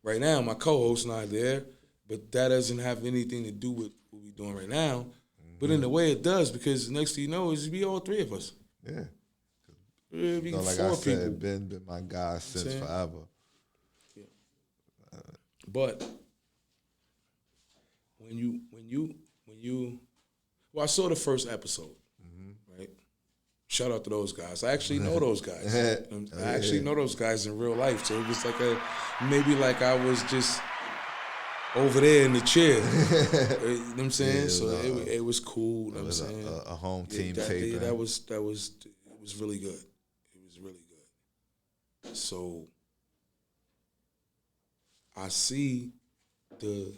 Right now, my co-host's not there, but that doesn't have anything to do with what we're doing right now. Mm-hmm. But in a way, it does, because the next thing you know is be all three of us. Yeah. Be like four I said, people. been my guy since forever. Yeah. But when you, well, I saw the first episode, right? Shout out to those guys. I actually know those guys. I actually know those guys in real life. So it was like maybe like I was just over there in the chair. You know what I'm saying? So it was cool. You know what I'm saying? A home team tape. That was it was really good. It was really good. So I see the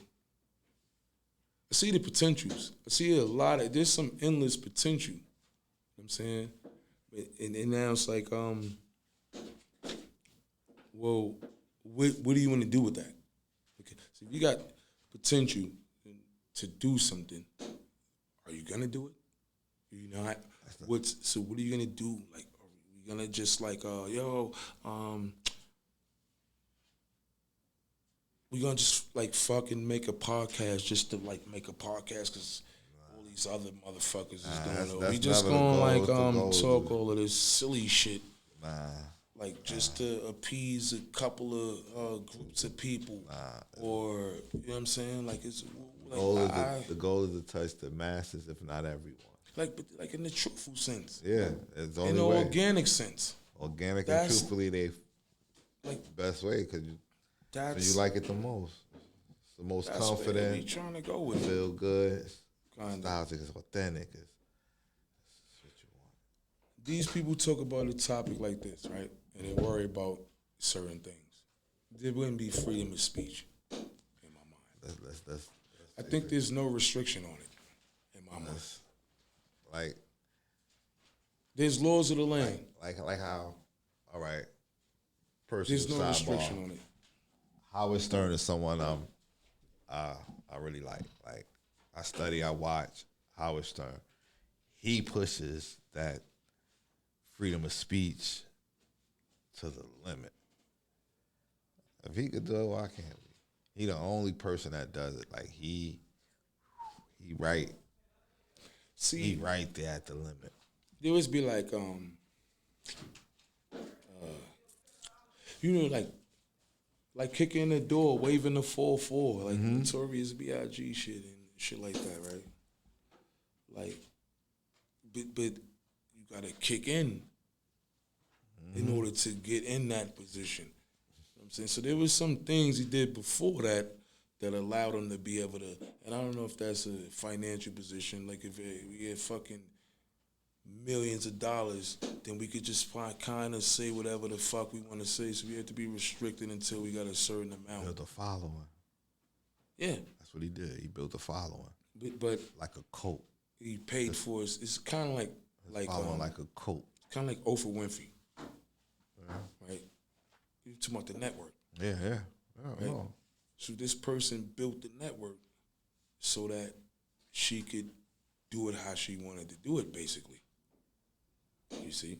potentials. I see there's some endless potential. You know what I'm saying? And now it's like, well, what do you want to do with that? Okay, so if you got potential to do something, are you gonna do it? Are you not? So what are you gonna do? Like, are you gonna just like, we gonna just like fucking make a podcast just to like make a podcast because all these other motherfuckers is doing it. We just gonna like talk all of this silly shit. Like just to appease a couple of groups of people, or you know what I'm saying? Like it's like the goal is to touch the masses, if not everyone. Like, but like in the truthful sense. Yeah, it's the only in the way. Organic sense. Organic and truthfully, they like best way because you like it the most. It's the most confident. You trying to go with feel it. good. Stylistic, it's authentic. It's what you want. These people talk about a topic like this, right? And they worry about certain things. There wouldn't be freedom of speech in my mind. That's I think there's no restriction on it in my mind. Like there's laws of the land. Like how, all right. There's no restriction on it. Howard Stern is someone I really like. Like I watch Howard Stern. He pushes that freedom of speech to the limit. If he could do it, why can't we? He the only person that does it. Like he right. See, He right there at the limit. there always be like, you know, like kicking the door, waving the 4-4, like Notorious B.I.G. shit and shit like that, right? Like, but you gotta kick in order to get in that position. You know what I'm saying? So there was some things he did before that allowed him to be able to, and I don't know if that's a financial position, like if we had fucking millions of dollars, then we could just kind of say whatever the fuck we want to say. So we have to be restricted until we got a certain amount. Built a following. Yeah. That's what he did. He built a following. But like a cult. He paid for it. It's kind of like following like a cult. Kind of like Oprah Winfrey. Right? You talking about the network. Yeah. Right? So this person built the network so that she could do it how she wanted to do it, basically. You see?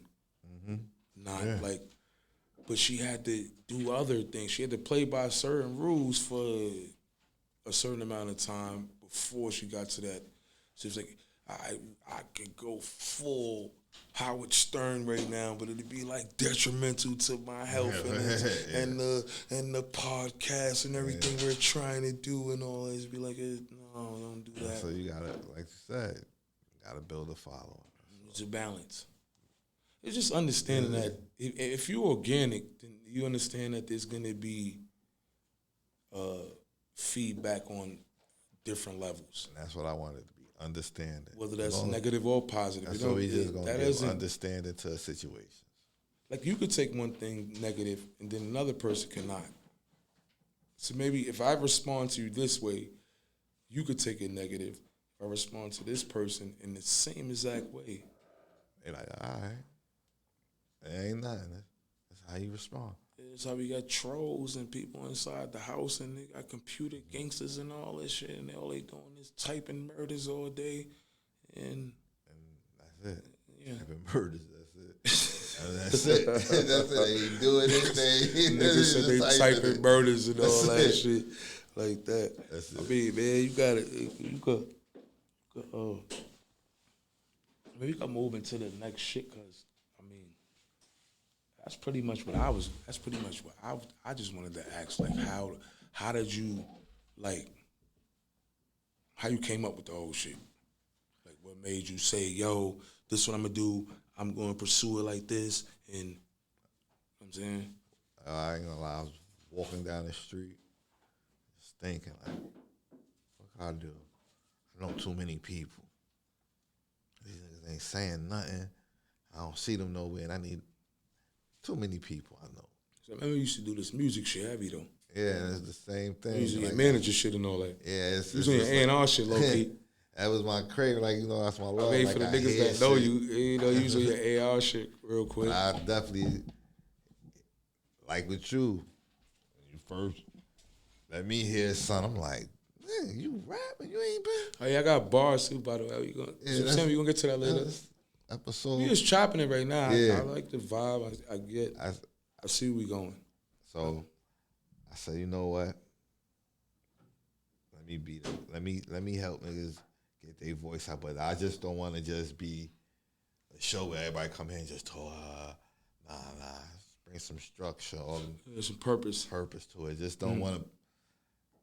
Not like, but she had to do other things. She had to play by certain rules for a certain amount of time before she got to that. So it's like, I could go full Howard Stern right now, but it'd be like detrimental to my health and the podcast and everything we're trying to do and all this. Be like, no, don't do that. So you gotta, like you said, you gotta build a following. It's a balance. It's just understanding that if you're organic, then you understand that there's gonna be feedback on different levels. And that's what I wanted to be. Understanding. Whether that's negative or positive. That's what we just going to give understanding to a situation. Like you could take one thing negative and then another person cannot. So maybe if I respond to you this way, you could take it negative. If I respond to this person in the same exact way. They're like, all right. It ain't nothing. That's how you respond. That's how we got trolls and people inside the house and they got computer gangsters and all this shit and all they doing is typing murders all day and that's it. Yeah. Typing murders, that's it. That's it. They doing this thing. Niggas said they typing murders and all that shit like that. That's it. I mean, man, you got it. You got maybe you got to move into the next shit because that's pretty much what I just wanted to ask, like, how did you, like, how you came up with the whole shit? Like, what made you say, yo, this is what I'm going to do, I'm going to pursue it like this, and, you know what I'm saying? I ain't gonna lie, I was walking down the street, just thinking, like, what can I do? I know too many people. These niggas ain't saying nothing. I don't see them nowhere, and I need too many people I know. So I remember you used to do this music shit, have you though? Yeah, it's the same thing. You used to get manager shit and all that. Yeah, you was on your A&R shit, low key. That was my crazy, like, you know, that's my love. I mean, like, for the niggas that know you, you know, you was on your AR shit real quick. I definitely, like with you, when you first let me hear son, I'm like, man, you rapping, you ain't been. Oh yeah, I got bars too, by the way. You gonna get to that later? Episode. We just chopping it right now. Yeah. I like the vibe. I see where we going. So I said, you know what? Let me be them. Let me help niggas get their voice out. But I just don't want to just be a show where everybody come here and just talk. Nah. Bring some structure or some purpose to it. Just don't want to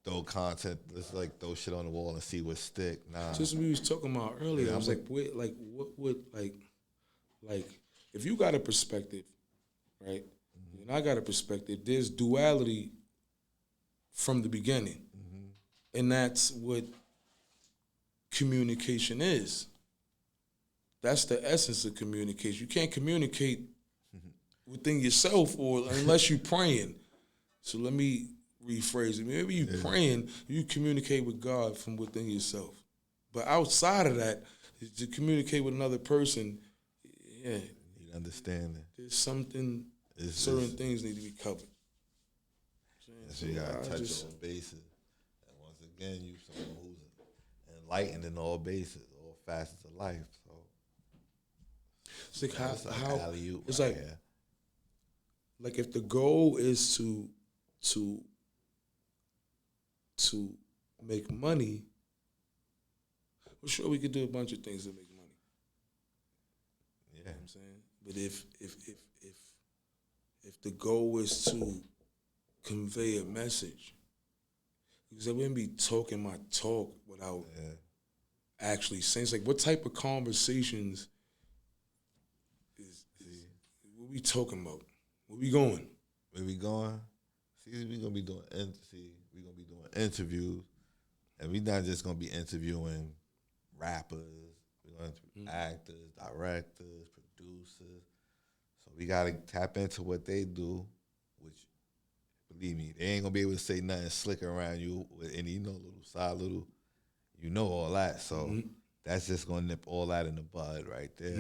throw content. Let's like throw shit on the wall and see what stick. Nah. Just what we was talking about earlier. Yeah, I was like, what would like if you got a perspective, right? And I got a perspective. There's duality from the beginning, and that's what communication is. That's the essence of communication. You can't communicate within yourself or unless you're praying. So let me rephrase it. Maybe you praying, you communicate with God from within yourself. But outside of that, to communicate with another person, yeah. You understand it. There's something, certain things need to be covered. So you gotta touch on bases. And once again, you someone who's in enlightening all bases, all facets of life. So It's like it's like how alley-oop it's right like here. like if the goal is to make money, well, sure we could do a bunch of things to make money. Yeah. You know what I'm saying? But if the goal is to convey a message, because I wouldn't be talking my talk without actually saying. It's like, what type of conversations is what we talking about? Where we going? Where we going? See, we gonna be doing interviews, and we not just gonna be interviewing rappers. We're gonna interview actors, directors, producers. So we gotta tap into what they do, which, believe me, they ain't gonna be able to say nothing slick around you with any, all that. So that's just gonna nip all that in the bud right there.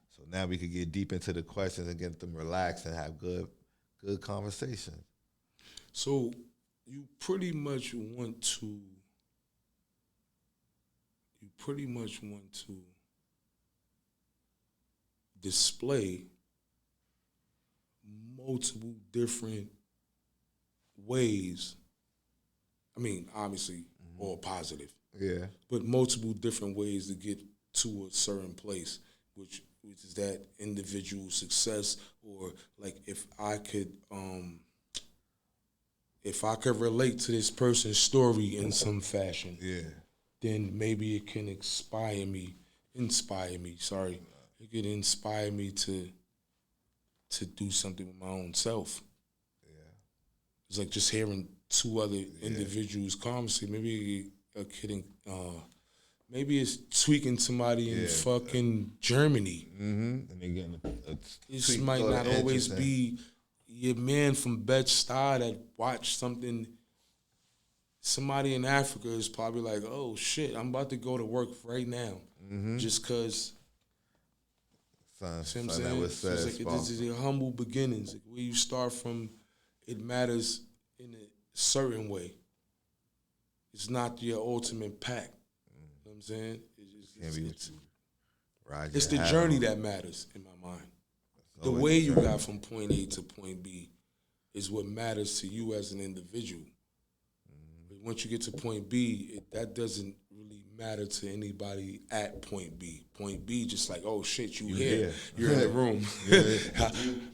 So now we could get deep into the questions and get them relaxed and have good conversations. So you pretty much want to display multiple different ways. I mean, obviously, all positive. Yeah. But multiple different ways to get to a certain place, which is that individual success, or like if I could relate to this person's story in some fashion, then maybe it can inspire me. Sorry, it could inspire me to do something with my own self. Yeah, it's like just hearing two other individuals conversate. Maybe a kidding. Maybe it's tweaking somebody in fucking Germany. And they getting This might not always be your man from Bed-Stuy that watched something. Somebody in Africa is probably like, oh shit, I'm about to go to work right now. Just because. See what I'm saying? So it's like this is humble beginnings. Like where you start from, it matters in a certain way. It's not your ultimate pack. You know what I'm saying? It's the journey that matters in my mind. The way you got from point A to point B is what matters to you as an individual. But once you get to point B, that doesn't really matter to anybody at point B. Point B, just like, oh shit, you here. You're in the room.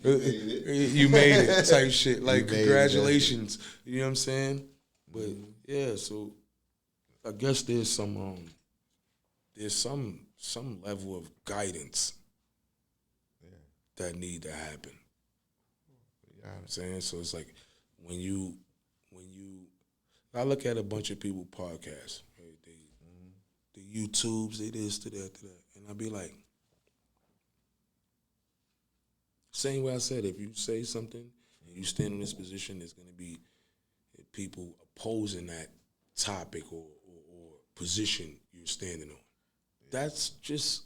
You made it type shit. Like, congratulations. You know what I'm saying? But yeah, so I guess there's some level of guidance that need to happen. You know what I'm saying? So it's like when you I look at a bunch of people podcasts, right? The YouTubes, they this, to that, and I be like, same way I said, if you say something and you stand in this position, there's gonna be people opposing that topic or position you're standing on. That's just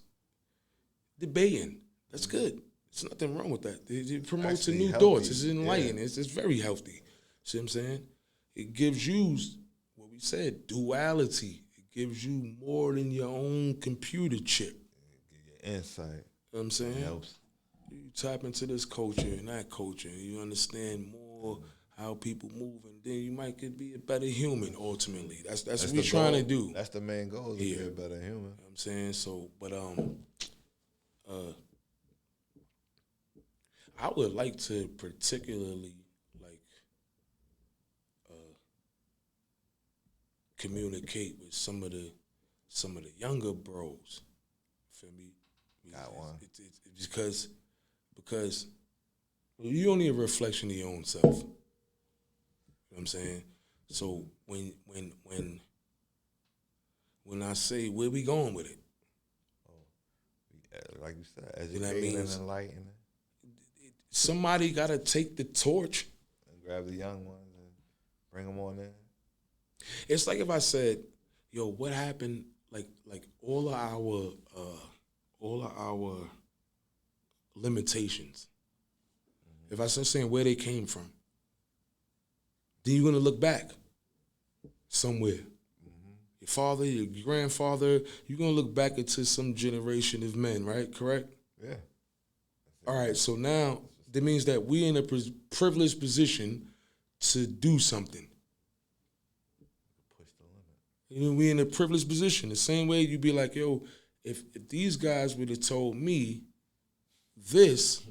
debating. That's good. There's nothing wrong with that. It promotes new thoughts. It's enlightening. It's very healthy. See what I'm saying? It gives you, what we said, duality. It gives you more than your own computer chip. Give you insight. You know what I'm saying? It helps. You tap into this culture and that culture, and you understand more how people move, and then you might could be a better human ultimately. That's what we're trying to do. That's the main goal, is to be a better human. You know what I'm saying? So, but I would like to particularly communicate with some of the younger bros. Feel me? Got one. It's because you're only a reflection of your own self. You know what I'm saying? So when I say where we going with it, like you said, educating and enlightening. Somebody got to take the torch and grab the young ones and bring them on in. It's like if I said, "Yo, what happened?" Like all of our limitations. If I start saying where they came from, then you're gonna look back somewhere. Your father, your grandfather, you're going to look back into some generation of men, right? Correct? Yeah. All right, so now that means that we in a privileged position to do something. Push the limit. You know, we in a privileged position. The same way you be like, yo, if these guys would have told me this,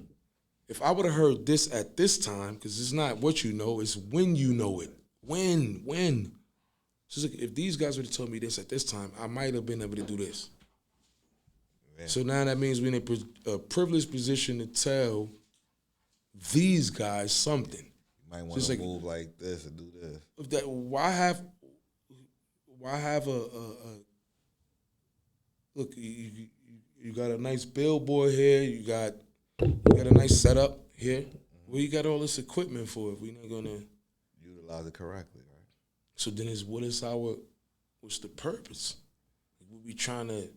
if I would have heard this at this time, because it's not what you know, it's when you know it. When. So it's like, if these guys would have told me this at this time, I might have been able to do this. Yeah. So now that means we're in a privileged position to tell these guys something. You might want to move like this and do this. Why have a look? You got a nice billboard here. You got a nice setup here. Where you got all this equipment for if we're not gonna utilize it correctly, right? So then what's the purpose? What we trying to,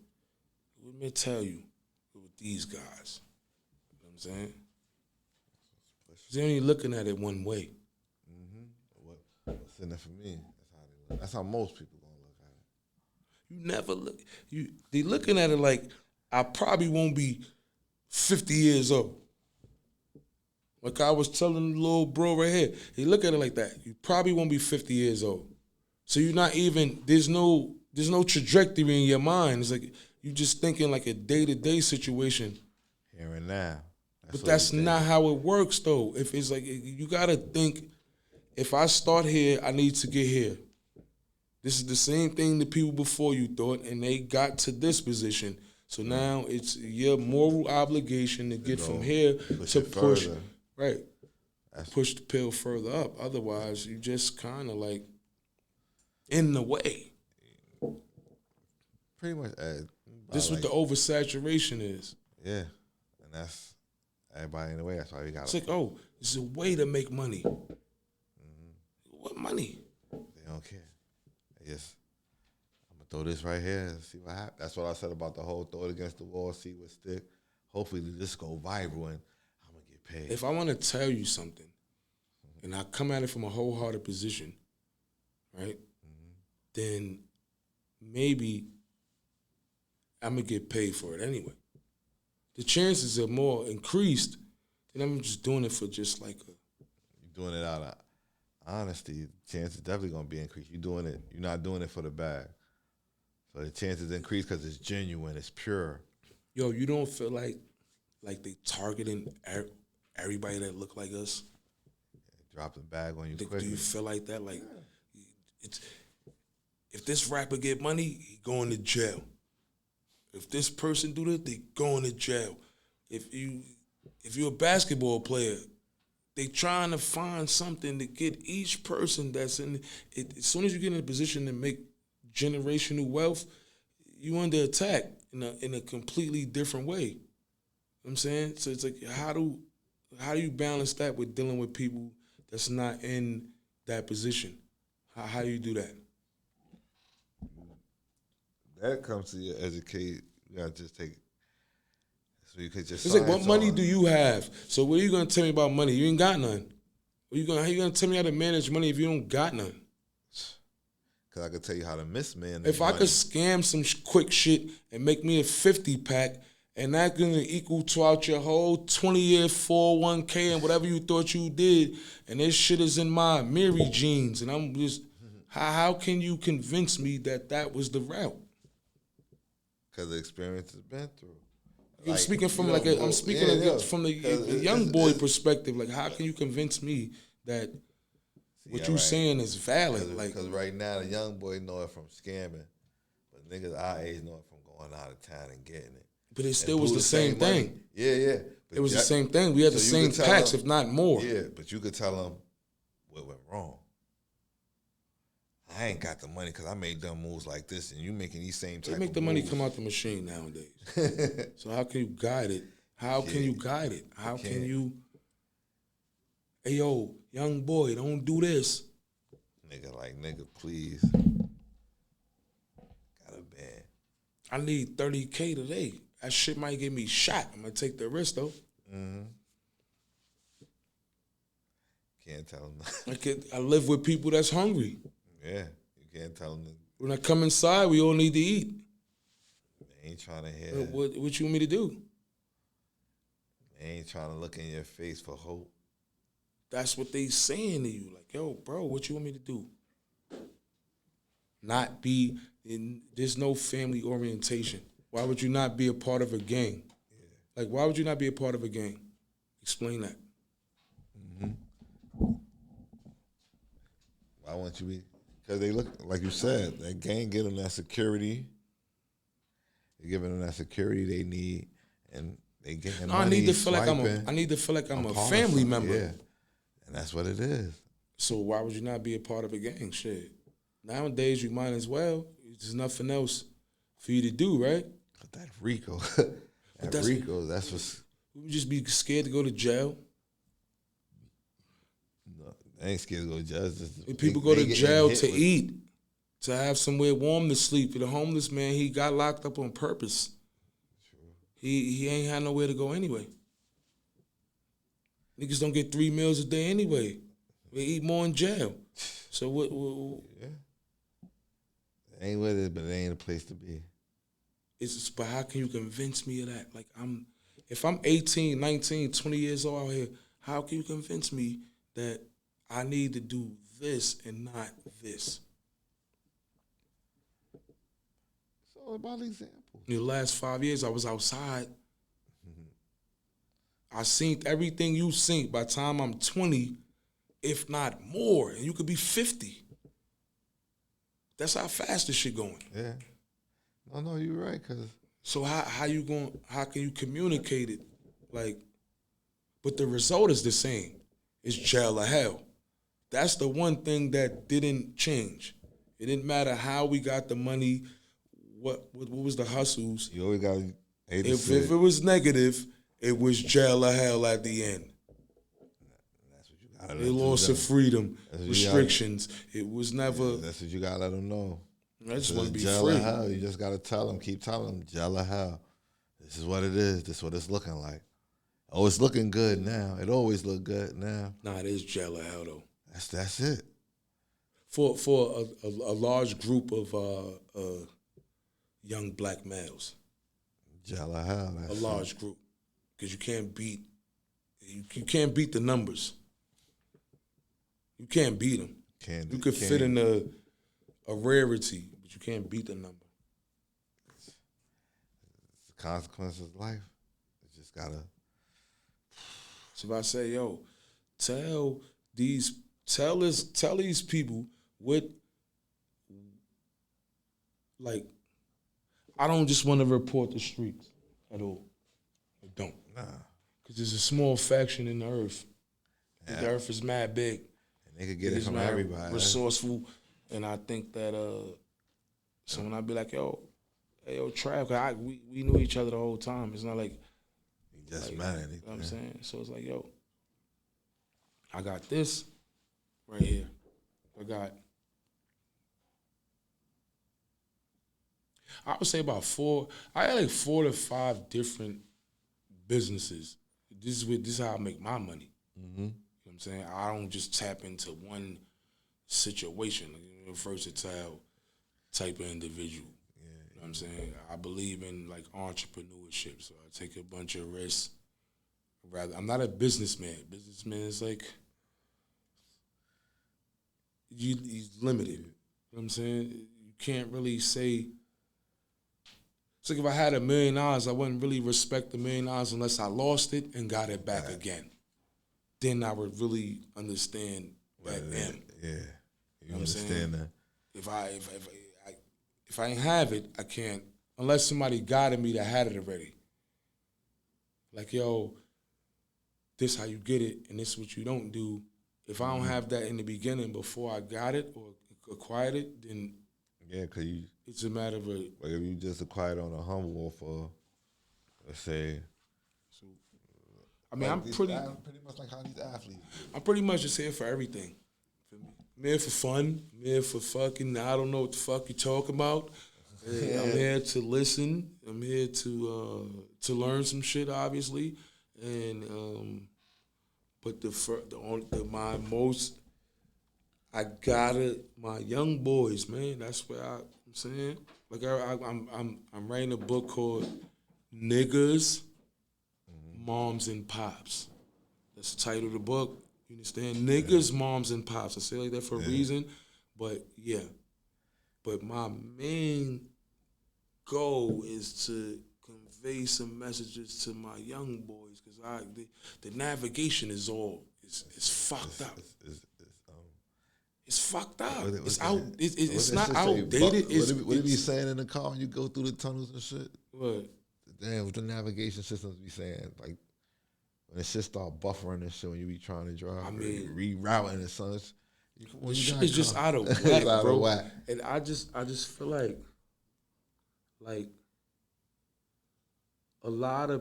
let me tell you, with these guys. You know what I'm saying? They're only looking at it one way. Mm-hmm. What's in it for me? That's how they look. That's how most people gonna look at it. You never look. They looking at it like I probably won't be 50 years old. Like I was telling the little bro right here, he look at it like that. You probably won't be 50 years old. So you're not even, there's no trajectory in your mind. It's like you just thinking like a day-to-day situation. Here and now. But that's not how it works though. If it's like, you gotta think, if I start here, I need to get here. This is the same thing the people before you thought, and they got to this position. So now it's your moral obligation to get from here to push. Right. Push the pill further up. Otherwise, you just kind of like in the way. Pretty much. This is what the oversaturation is. Yeah. And that's everybody in the way. That's why we got It's like, oh, it's a way to make money. Mm-hmm. What money? They don't care. They just, I'm going to throw this right here and see what happens. That's what I said about the whole throw it against the wall, see what stick. Hopefully this go viral and I'm going to get paid. If I want to tell you something, and I come at it from a wholehearted position, right, then maybe I'm going to get paid for it anyway. The chances are more increased than I'm just doing it for just like a... You're doing it out of honesty. The chances definitely going to be increased. You're not doing it for the bag. So the chances increase because it's genuine, it's pure. Yo, you don't feel like they targeting everybody that look like us? Drop the bag on you quickly. Do you feel like that? Like, if this rapper get money, he going to jail. If this person do that, they going to jail. If you're a basketball player, they trying to find something to get each person that's in it. As soon as you get in a position to make generational wealth, you under attack in a completely different way. You know what I'm saying? So it's like, how do you balance that with dealing with people that's not in that position? How do you do that? That comes to your educate. You gotta just take. So you could just. It's like, what money do you have? So what are you gonna tell me about money? You ain't got none. How you gonna tell me how to manage money if you don't got none? Cause I could tell you how to mismanage. If I could scam some quick shit and make me a 50-pack, and that's gonna equal throughout your whole 20-year 401k and whatever you thought you did, and this shit is in my Mary jeans, and I'm just, how can you convince me that was the route? Because the experience has been through. I'm speaking from from the young boy perspective. Like, how can you convince me that what you saying is valid? Because right now the young boy know it from scamming, but niggas our age know it from going out of town and getting it. But it still was the same thing. Yeah. It was the same thing. We had the same packs, if not more. Yeah, but you could tell them what went wrong. I ain't got the money because I made dumb moves like this, and you making these same type of moves. They make the money come out the machine nowadays. So how can you guide it? How can you guide it? How can you? Hey, yo, young boy, don't do this. Nigga, please. Got a band. I need 30K today. That shit might get me shot. I'm going to take the risk, though. Mm-hmm. Can't tell them. I live with people that's hungry. Yeah, you can't tell them When I come inside, we all need to eat. They ain't trying to hear. What you want me to do? They ain't trying to look in your face for hope. That's what they saying to you. Like, yo, bro, what you want me to do? Not be in. There's no family orientation. Why would you not be a part of a gang? Like, why would you not be a part of a gang? Explain that. Why won't you be? Because they look, like you said, that gang give them that security. They're giving them that security they need, and they getting money. I need to feel like I'm a family member. Yeah, and that's what it is. So why would you not be a part of a gang? Shit. Nowadays, you might as well. There's nothing else for you to do, right? But that Rico, that's what's. We would just be scared to go to jail. No, they ain't scared to go to jail. People go to jail to eat, to have somewhere warm to sleep. For the homeless man, he got locked up on purpose. True. He ain't had nowhere to go anyway. Niggas don't get 3 meals a day anyway. They eat more in jail. So what yeah. It ain't with it, but it ain't a place to be. But how can you convince me of that? Like, if I'm 18, 19, 20 years old out here, how can you convince me that I need to do this and not this? It's all about example. In the last 5 years, I was outside. I seen everything you seen. By the time I'm 20, if not more, and you could be 50. That's how fast this shit going. Yeah. No, you're right. So how can you communicate it? Like, but the result is the same. It's jail or hell. That's the one thing that didn't change. It didn't matter how we got the money, what was the hustles. You always got to. If it was negative, it was jail or hell at the end. That's what you got. They lost of freedom, restrictions. It was never. Yeah, that's what you got to let them know. I just want to be jail free. Or hell. You just got to tell them, keep telling them, jail or hell. This is what it is. This is what it's looking like. Oh, it's looking good now. It always looked good now. Nah, it is jail or hell though. That's it. For a large group of young black males. Jail or hell. A large group, because you can't beat the numbers. You can't beat them. You could fit in a rarity, but you can't beat the number. It's the consequences of life. You just gotta. So if I say, yo, tell these people what, like, I don't just want to report the streets at all. I don't. Nah. Because there's a small faction in the earth. Yeah. The earth is mad big. And they could get it from everybody. Resourceful. And I think that so when I be like, yo, Trav, cause we knew each other the whole time. It's not like you just met anything. You know what I'm saying? So it's like, yo, I got this right here. I would say about I had like 4 to 5 different businesses. This is how I make my money. Mm-hmm. You know what I'm saying? I don't just tap into one situation. I'm a versatile type of individual. Yeah. You know what I'm saying? I believe in like entrepreneurship, so I take a bunch of risks. I'm not a businessman. Businessman is like he's limited. You know what I'm saying? You can't really say. It's like if I had $1 million, I wouldn't really respect the $1 million unless I lost it and got it back again. Then I would really understand that M. Yeah, you understand that. If I ain't have it, I can't unless somebody guided me that had it already. Like, yo, this how you get it, and this is what you don't do. If I don't have that in the beginning before I got it or acquired it, then because it's a matter of like if you just acquired on a humble for, let's say. So, I mean, I'm pretty much like how these athletes. I'm pretty much just here for everything. I'm here for fun. I'm here for fucking. I don't know what the fuck you talking about. Yeah. I'm here to listen. I'm here to learn some shit, obviously, and but my most I gotta my young boys, man. That's what I'm saying. Like I'm writing a book called Niggas, Moms and Pops. That's the title of the book. You understand? Niggas, moms, and pops. I say it like that for a reason. But yeah. But my main goal is to convey some messages to my young boys because the navigation is fucked up. It's fucked up. It's out. It's not outdated. What it be saying in the car when you go through the tunnels and shit? What? Damn, what the navigation systems be saying? Like, when the shit start buffering and shit when you be trying to drive, I mean, rerouting and son. It's just out of whack, bro. And I just feel like a lot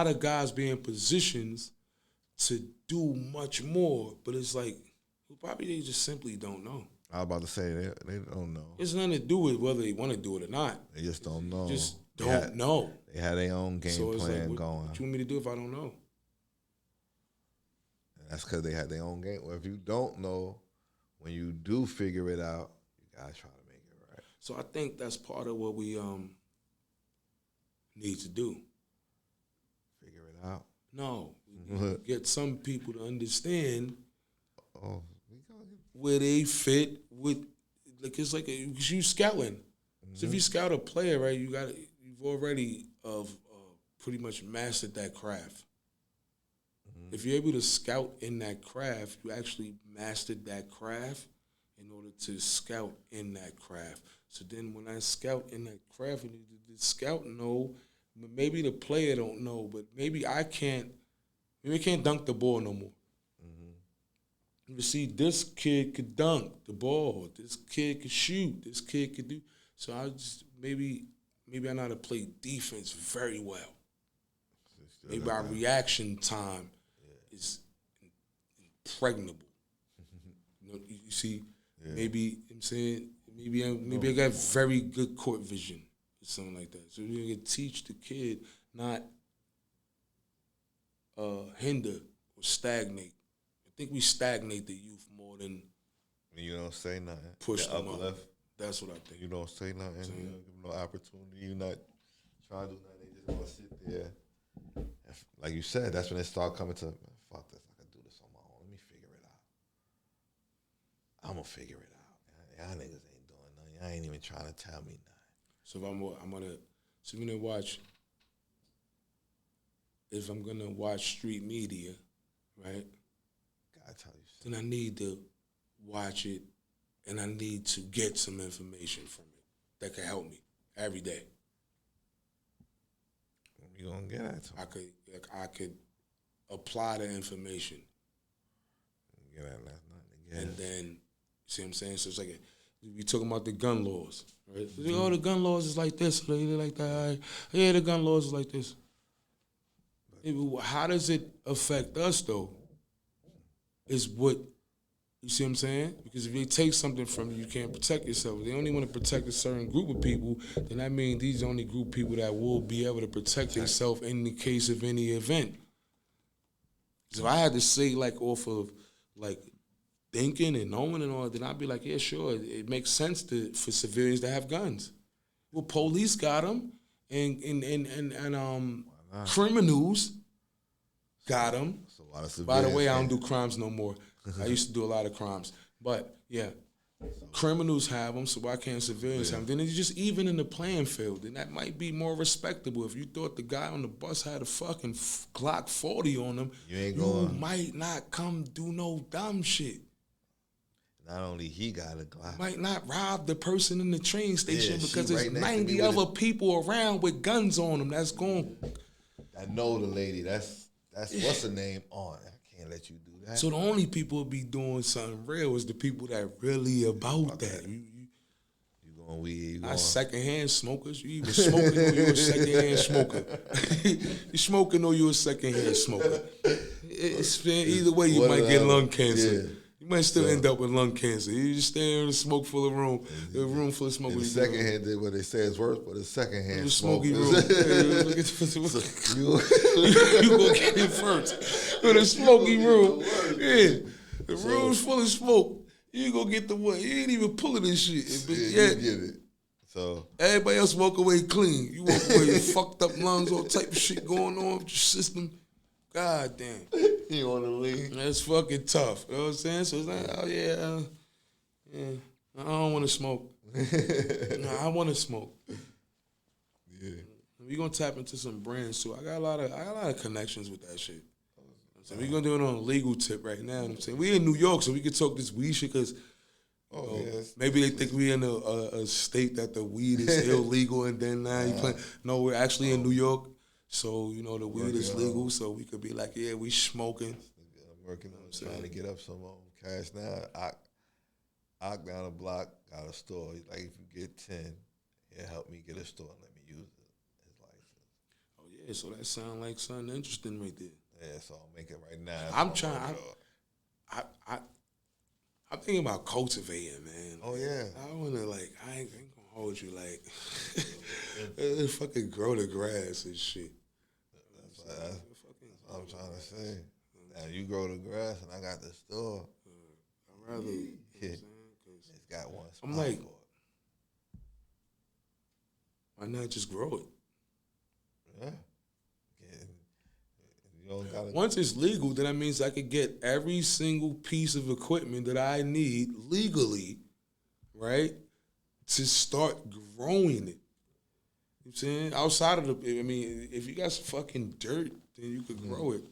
of guys be in positions to do much more, but it's like probably they just simply don't know. I was about to say they don't know. It's nothing to do with whether they want to do it or not. They just don't know. Just don't know. They had their own game plan going. What you want me to do if I don't know? And that's because they had their own game. Well, if you don't know, when you do figure it out, you gotta try to make it right. So I think that's part of what we need to do. Figure it out. No, get some people to understand where they fit with. Like it's like you scouting. So if you scout a player, right, you've already pretty much mastered that craft. If you're able to scout in that craft, you actually mastered that craft in order to scout in that craft. So then when I scout in that craft, and the scout know, maybe the player don't know, but maybe I can't dunk the ball no more. You see, this kid could dunk the ball. This kid could shoot. This kid could do. So I just maybe I know how to play defense very well. Maybe our reaction time is impregnable. You see, maybe I'm saying maybe I got very good court vision or something like that. So you can teach the kid not hinder or stagnate. I think we stagnate the youth more than you don't say nothing. Push them up. That's what I think. You don't say nothing. You don't give them no opportunity. You're not trying to do nothing. They just want to sit there. Like you said, that's when they start coming to, fuck this, I can do this on my own. Let me figure it out. I'm going to figure it out. Y'all niggas ain't doing nothing. Y'all ain't even trying to tell me nothing. So if I'm gonna watch, if I'm gonna watch street media, right? Gotta tell you something. Then I need to watch it, and I need to get some information from it that can help me every day. You gonna get at it? I could apply the information. Get at it last night. And then, you see what I'm saying? So it's like, we talking about the gun laws, right? Oh, the gun laws is like this, they like that. Yeah, the gun laws is like this. How does it affect us, though? Is what, you see what I'm saying? Because if they take something from you, you can't protect yourself. If they only want to protect a certain group of people, then that means these are the only group of people that will be able to protect themselves in the case of any event. So if I had to say, like, off of, like, thinking and knowing and all, then I'd be like, yeah, sure, it makes sense for civilians to have guns. Well, police got them, and criminals got them. By the way, I don't do crimes no more. I used to do a lot of crimes. But, yeah, criminals have them, so why can't civilians have them? Then it's just even in the playing field, and that might be more respectable. If you thought the guy on the bus had a fucking Glock 40 on him, you might not come do no dumb shit. Not only he got a Glock. Might not rob the person in the train station because there's 90 other people around with guns on them that's going. I know the lady. That's what's her name on. I can't let you do that. So the only people who be doing something real is the people that really about that. You going weed. Not secondhand smokers. You either smoking or you a secondhand smoker. You smoking or you a secondhand smoker. Either way, you might get lung cancer. Yeah. You might still end up with lung cancer. You just stand in a smoke full of room, a room full of smoke. The second hand did what they say is worse, but the second hand smoky room. You gonna get it first. In a smoky room. Yeah. The room's full of smoke. You gonna get the what? You ain't even pulling this shit. But Yeah, you get it. So everybody else walk away clean. You walk away with fucked up lungs, all type of shit going on with your system. God damn. you want to leave? That's fucking tough. You know what I'm saying? So it's like, oh yeah, I don't want to smoke. No, I want to smoke. Yeah. We gonna tap into some brands too. I got a lot of connections with that shit. So we gonna do it on a legal tip right now. You know what I'm saying? We in New York, so we can talk this weed shit because maybe they think we in a state that the weed is illegal, and then now you playing. No, we're actually in New York, so you know the weed is legal. So we could be like, yeah, we smoking. I'm working on trying to get up some cash now. I down the block got a store. He's like, if you get 10, he'll help me get a store and let me use it. His license. Oh yeah, so that sounds like something interesting right there. Yeah, so I'm making right now. I'm trying. I'm thinking about cultivating, man. Oh yeah. I wanna I ain't gonna hold you fucking grow the grass and shit. That's what I'm trying to say. Now you grow the grass and I got the store. I'd rather. Yeah. It's got one spot. I'm like, why not just grow it? Yeah. You don't gotta. Once it's legal, then that means I could get every single piece of equipment that I need legally, right, to start growing it. You know what I'm saying? Outside of if you got some fucking dirt, then you could grow it.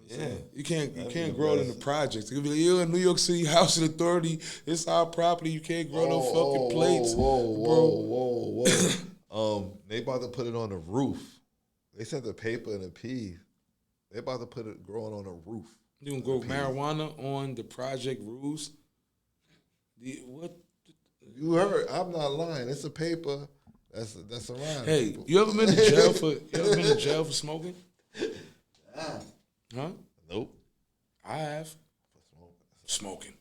Yeah, you can't grow it in the projects. You'll be like, you're in New York City Housing Authority. It's our property. You can't grow no fucking plates, bro. They about to put it on the roof. They sent the paper and the peas. They about to put it growing on the roof. You gonna grow marijuana on the project roofs? What? You heard? I'm not lying. It's a paper that's around. Hey, people. you ever been to jail for smoking? Huh? Nope. I have. Smoking.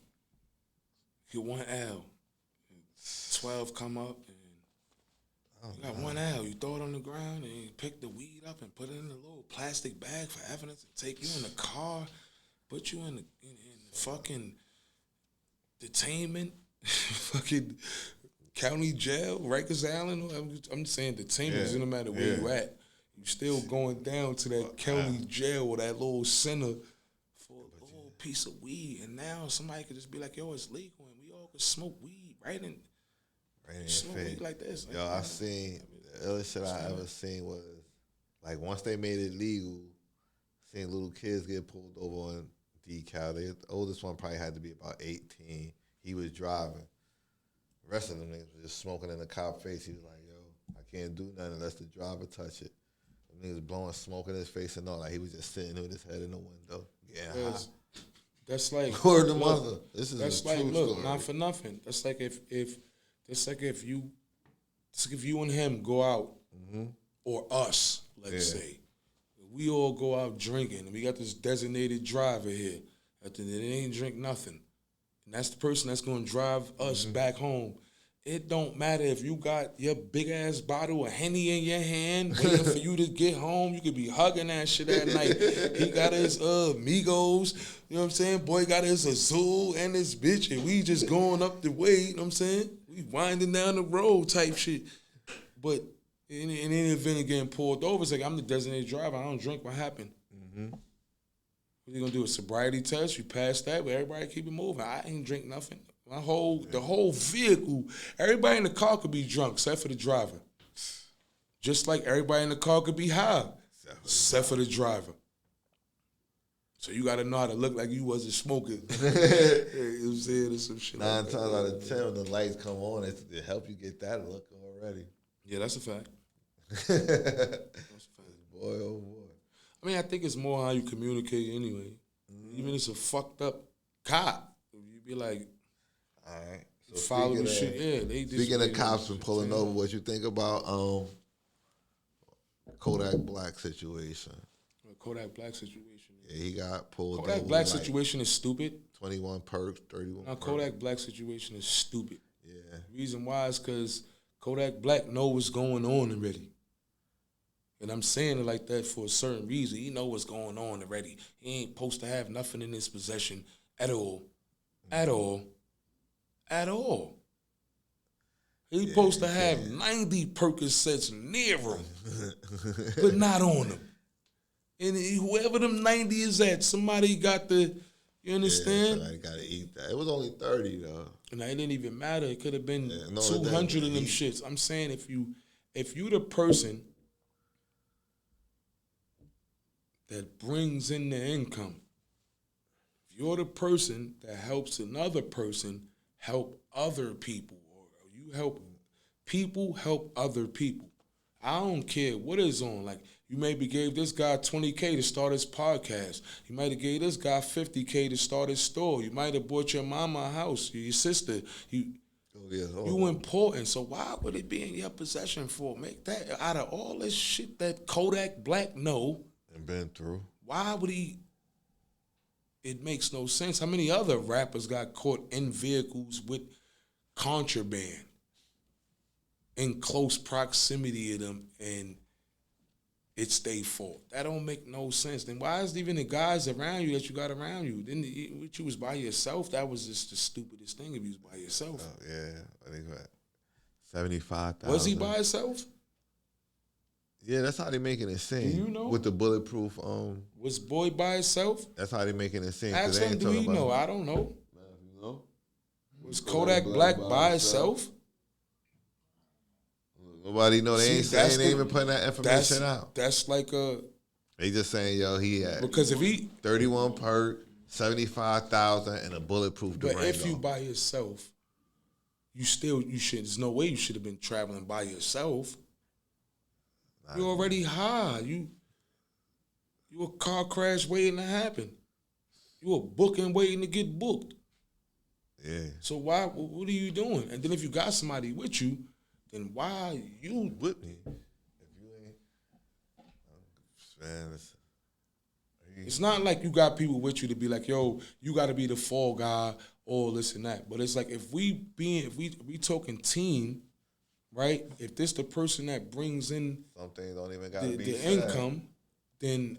Get 1 L. 12 come up and you got 1 L. You throw it on the ground and you pick the weed up and put it in a little plastic bag for evidence and take you in the car, put you in the fucking detainment, fucking county jail, Rikers Island. I'm saying detainment doesn't no matter where you at. You still going down to that county jail or that little center for a little piece of weed. And now somebody could just be like, yo, it's legal and we all could smoke weed right in smoke weed like this. Yo, I seen, the illest shit I ever seen was, like, once they made it legal, seeing little kids get pulled over on decal. The oldest one probably had to be about 18. He was driving. The rest of them niggas was just smoking in the cop face. He was like, yo, I can't do nothing unless the driver touch it. Niggas blowing smoke in his face and all. Like he was just sitting with his head in the window, getting high. That's like word the mother. This is that's a like true look, story. not for nothing. That's like if you and him go out, or us, let's say, we all go out drinking, and we got this designated driver here. After they ain't drink nothing, and that's the person that's gonna drive us back home. It don't matter if you got your big-ass bottle of Henny in your hand waiting for you to get home. You could be hugging that shit at night. He got his Migos, you know what I'm saying? Boy got his Azul and his bitch, and we just going up the way, you know what I'm saying? We winding down the road type shit. But in any event of getting pulled over, it's like, I'm the designated driver. I don't drink. What happened? What you gonna do, a sobriety test? You pass that, but everybody keep it moving. I ain't drink nothing. The whole vehicle, everybody in the car could be drunk, except for the driver. Just like everybody in the car could be high, except for the driver. So you got to know how to look like you wasn't smoking. You know what I'm saying? Or some shit 9 times out of 10, when the lights come on, it help you get that look already. Yeah, that's a fact. Boy, oh boy. I mean, I think it's more how you communicate anyway. Even if it's a fucked up cop, you be like, all right. So follow the shit. Yeah, they just speaking of cops and pulling over, what you think about Kodak Black situation? Kodak Black situation. Yeah, he got pulled over. Kodak Black situation is stupid. 21 perks, 31 perks. Kodak Black situation is stupid. Yeah. The reason why is because Kodak Black know what's going on already. And I'm saying it like that for a certain reason. He know what's going on already. He ain't supposed to have nothing in his possession At all. At all. At all. He's supposed to have 90 Percocets near him, but not on him. And whoever them 90 is at, somebody got the, you understand? Somebody got to eat that. It was only 30, though. And it didn't even matter. It could have been 200 of them shits. I'm saying if you the person that brings in the income, if you're the person that helps another person help other people, or you help other people. I don't care what is on. Like, you maybe gave this guy $20K to start his podcast. You might have gave this guy $50K to start his store. You might have bought your mama a house, your sister. You important. So why would it be in your possession for? Make that out of all this shit that Kodak Black know and been through. Why would he? It makes no sense. How many other rappers got caught in vehicles with contraband in close proximity of them, and it's their fault? That don't make no sense. Then why is even the guys around you that you got around you? Then if you was by yourself, that was just the stupidest thing if you was by yourself. Oh, yeah, I think what, 75,000. Was he by himself? Yeah, that's how they making it seem. Do you know? With the bulletproof. Was Boy by himself? That's how they making it seem. Ask him, do he know? I don't know. You know? Was Kodak Black by himself? Nobody know. They ain't even putting that information out. That's like a. They just saying, yo, he had. Because if he 31 perk, 75,000, and a bulletproof Durango. But if you by yourself, you should. There's no way you should have been traveling by yourself. You're already high. You a car crash waiting to happen. You a booking waiting to get booked. Yeah. So what are you doing? And then if you got somebody with you, then why you with me? If you ain't, man, it's not like you got people with you to be like, yo, you got to be the fall guy, all this and that. But it's like if we talking team. Right? If this the person that brings in something don't even gotta be the income, then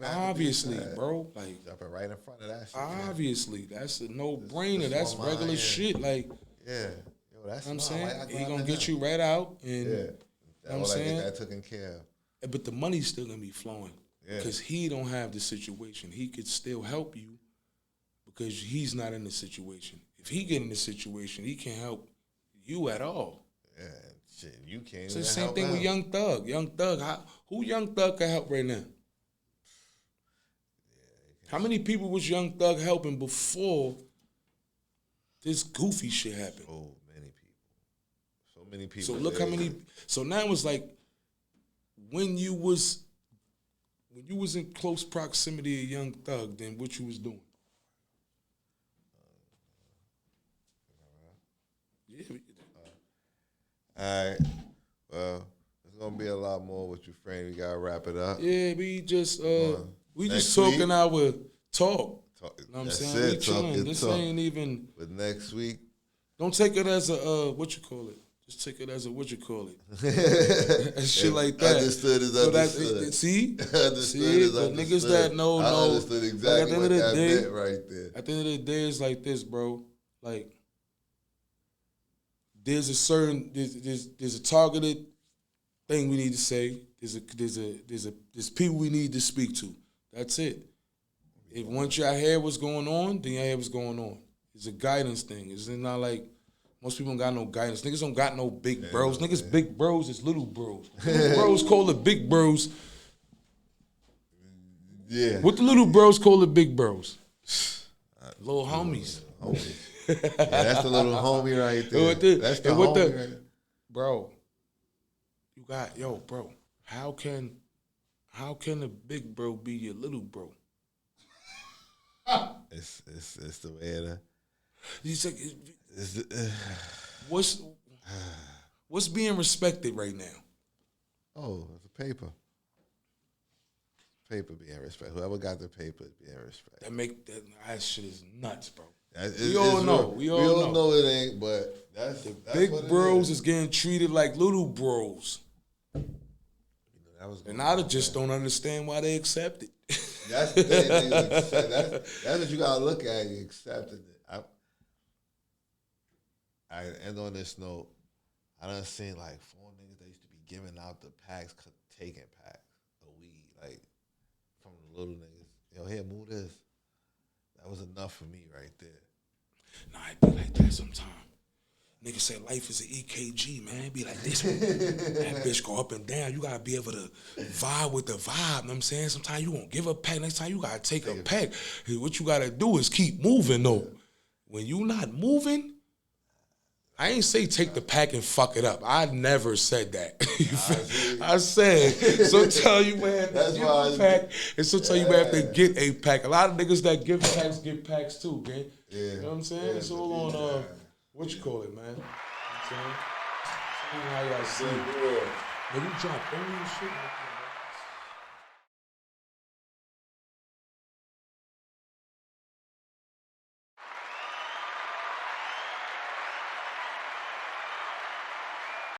obviously, bro, like jumping right in front of that shit. Obviously, that's a no-brainer. That's regular shit. Like, yeah, yo, that's what I'm saying. He gonna get you right out, and you know what I'm saying, that taken care of. But the money's still gonna be flowing because he don't have the situation. He could still help you because he's not in the situation. If he get in the situation, he can't help you at all. Yeah, shit, you can't. It's the same thing with Young Thug. Young Thug, who Young Thug can help right now? How many people was Young Thug helping before this goofy shit happened? Oh, many people. So many people. So look how many. So now it's like when you was in close proximity of Young Thug, then what you was doing? Yeah. All right. Well, there's gonna be a lot more with your friend. We gotta wrap it up. Yeah, we just talking our talk. You know what I'm saying? We chilling. This ain't even. But next week, don't take it as a what you call it. Just take it as a what you call it. Shit like that. Understood is understood. See, understood is but understood. niggas that know. I understood exactly what that meant right there. At the end of the day, it's like this, bro. Like. There's a targeted thing we need to say. There's people we need to speak to. That's it. If once y'all hear what's going on, then y'all hear what's going on. It's a guidance thing. It's not like most people don't got no guidance. Niggas don't got no big bros. Niggas big bros is little bros. Little bros call it big bros. Yeah. What the little bros call it big bros? Little homies. Yeah, that's the little homie right there. That's the homie right there. Bro, you got, bro, how can a big bro be your little bro? It's the way it He's like, what's being respected right now? Oh, it's a paper. Paper being respected. Whoever got the paper is being respected. That shit is nuts, bro. We all know it ain't, but that's big what bros is getting treated like little bros. That was and I just don't understand why they accept it. That's the thing. Niggas accept. That's what you gotta look at. You accepting it. I end on this note. I done seen like 4 niggas that used to be giving out the packs, taking packs of weed, like from the little niggas. Yo, here, move this. That was enough for me right there. Nah, it be like that sometimes. Niggas say life is an EKG, man. It be like this one. That bitch go up and down. You gotta be able to vibe with the vibe. You know what I'm saying? Sometimes you won't give a pack. Next time you gotta take a pack. What you gotta do is keep moving though. When you not moving, I ain't say take the pack and fuck it up. I never said that. I said, so tell you, man, That's give why a pack, and so tell you, man, if they get a pack. A lot of niggas that give packs get packs too, gang. Yeah. You know what I'm saying? Yeah, It's all on, what you call it, man? You know what I'm saying? How y'all see it. Man, you drop only shit.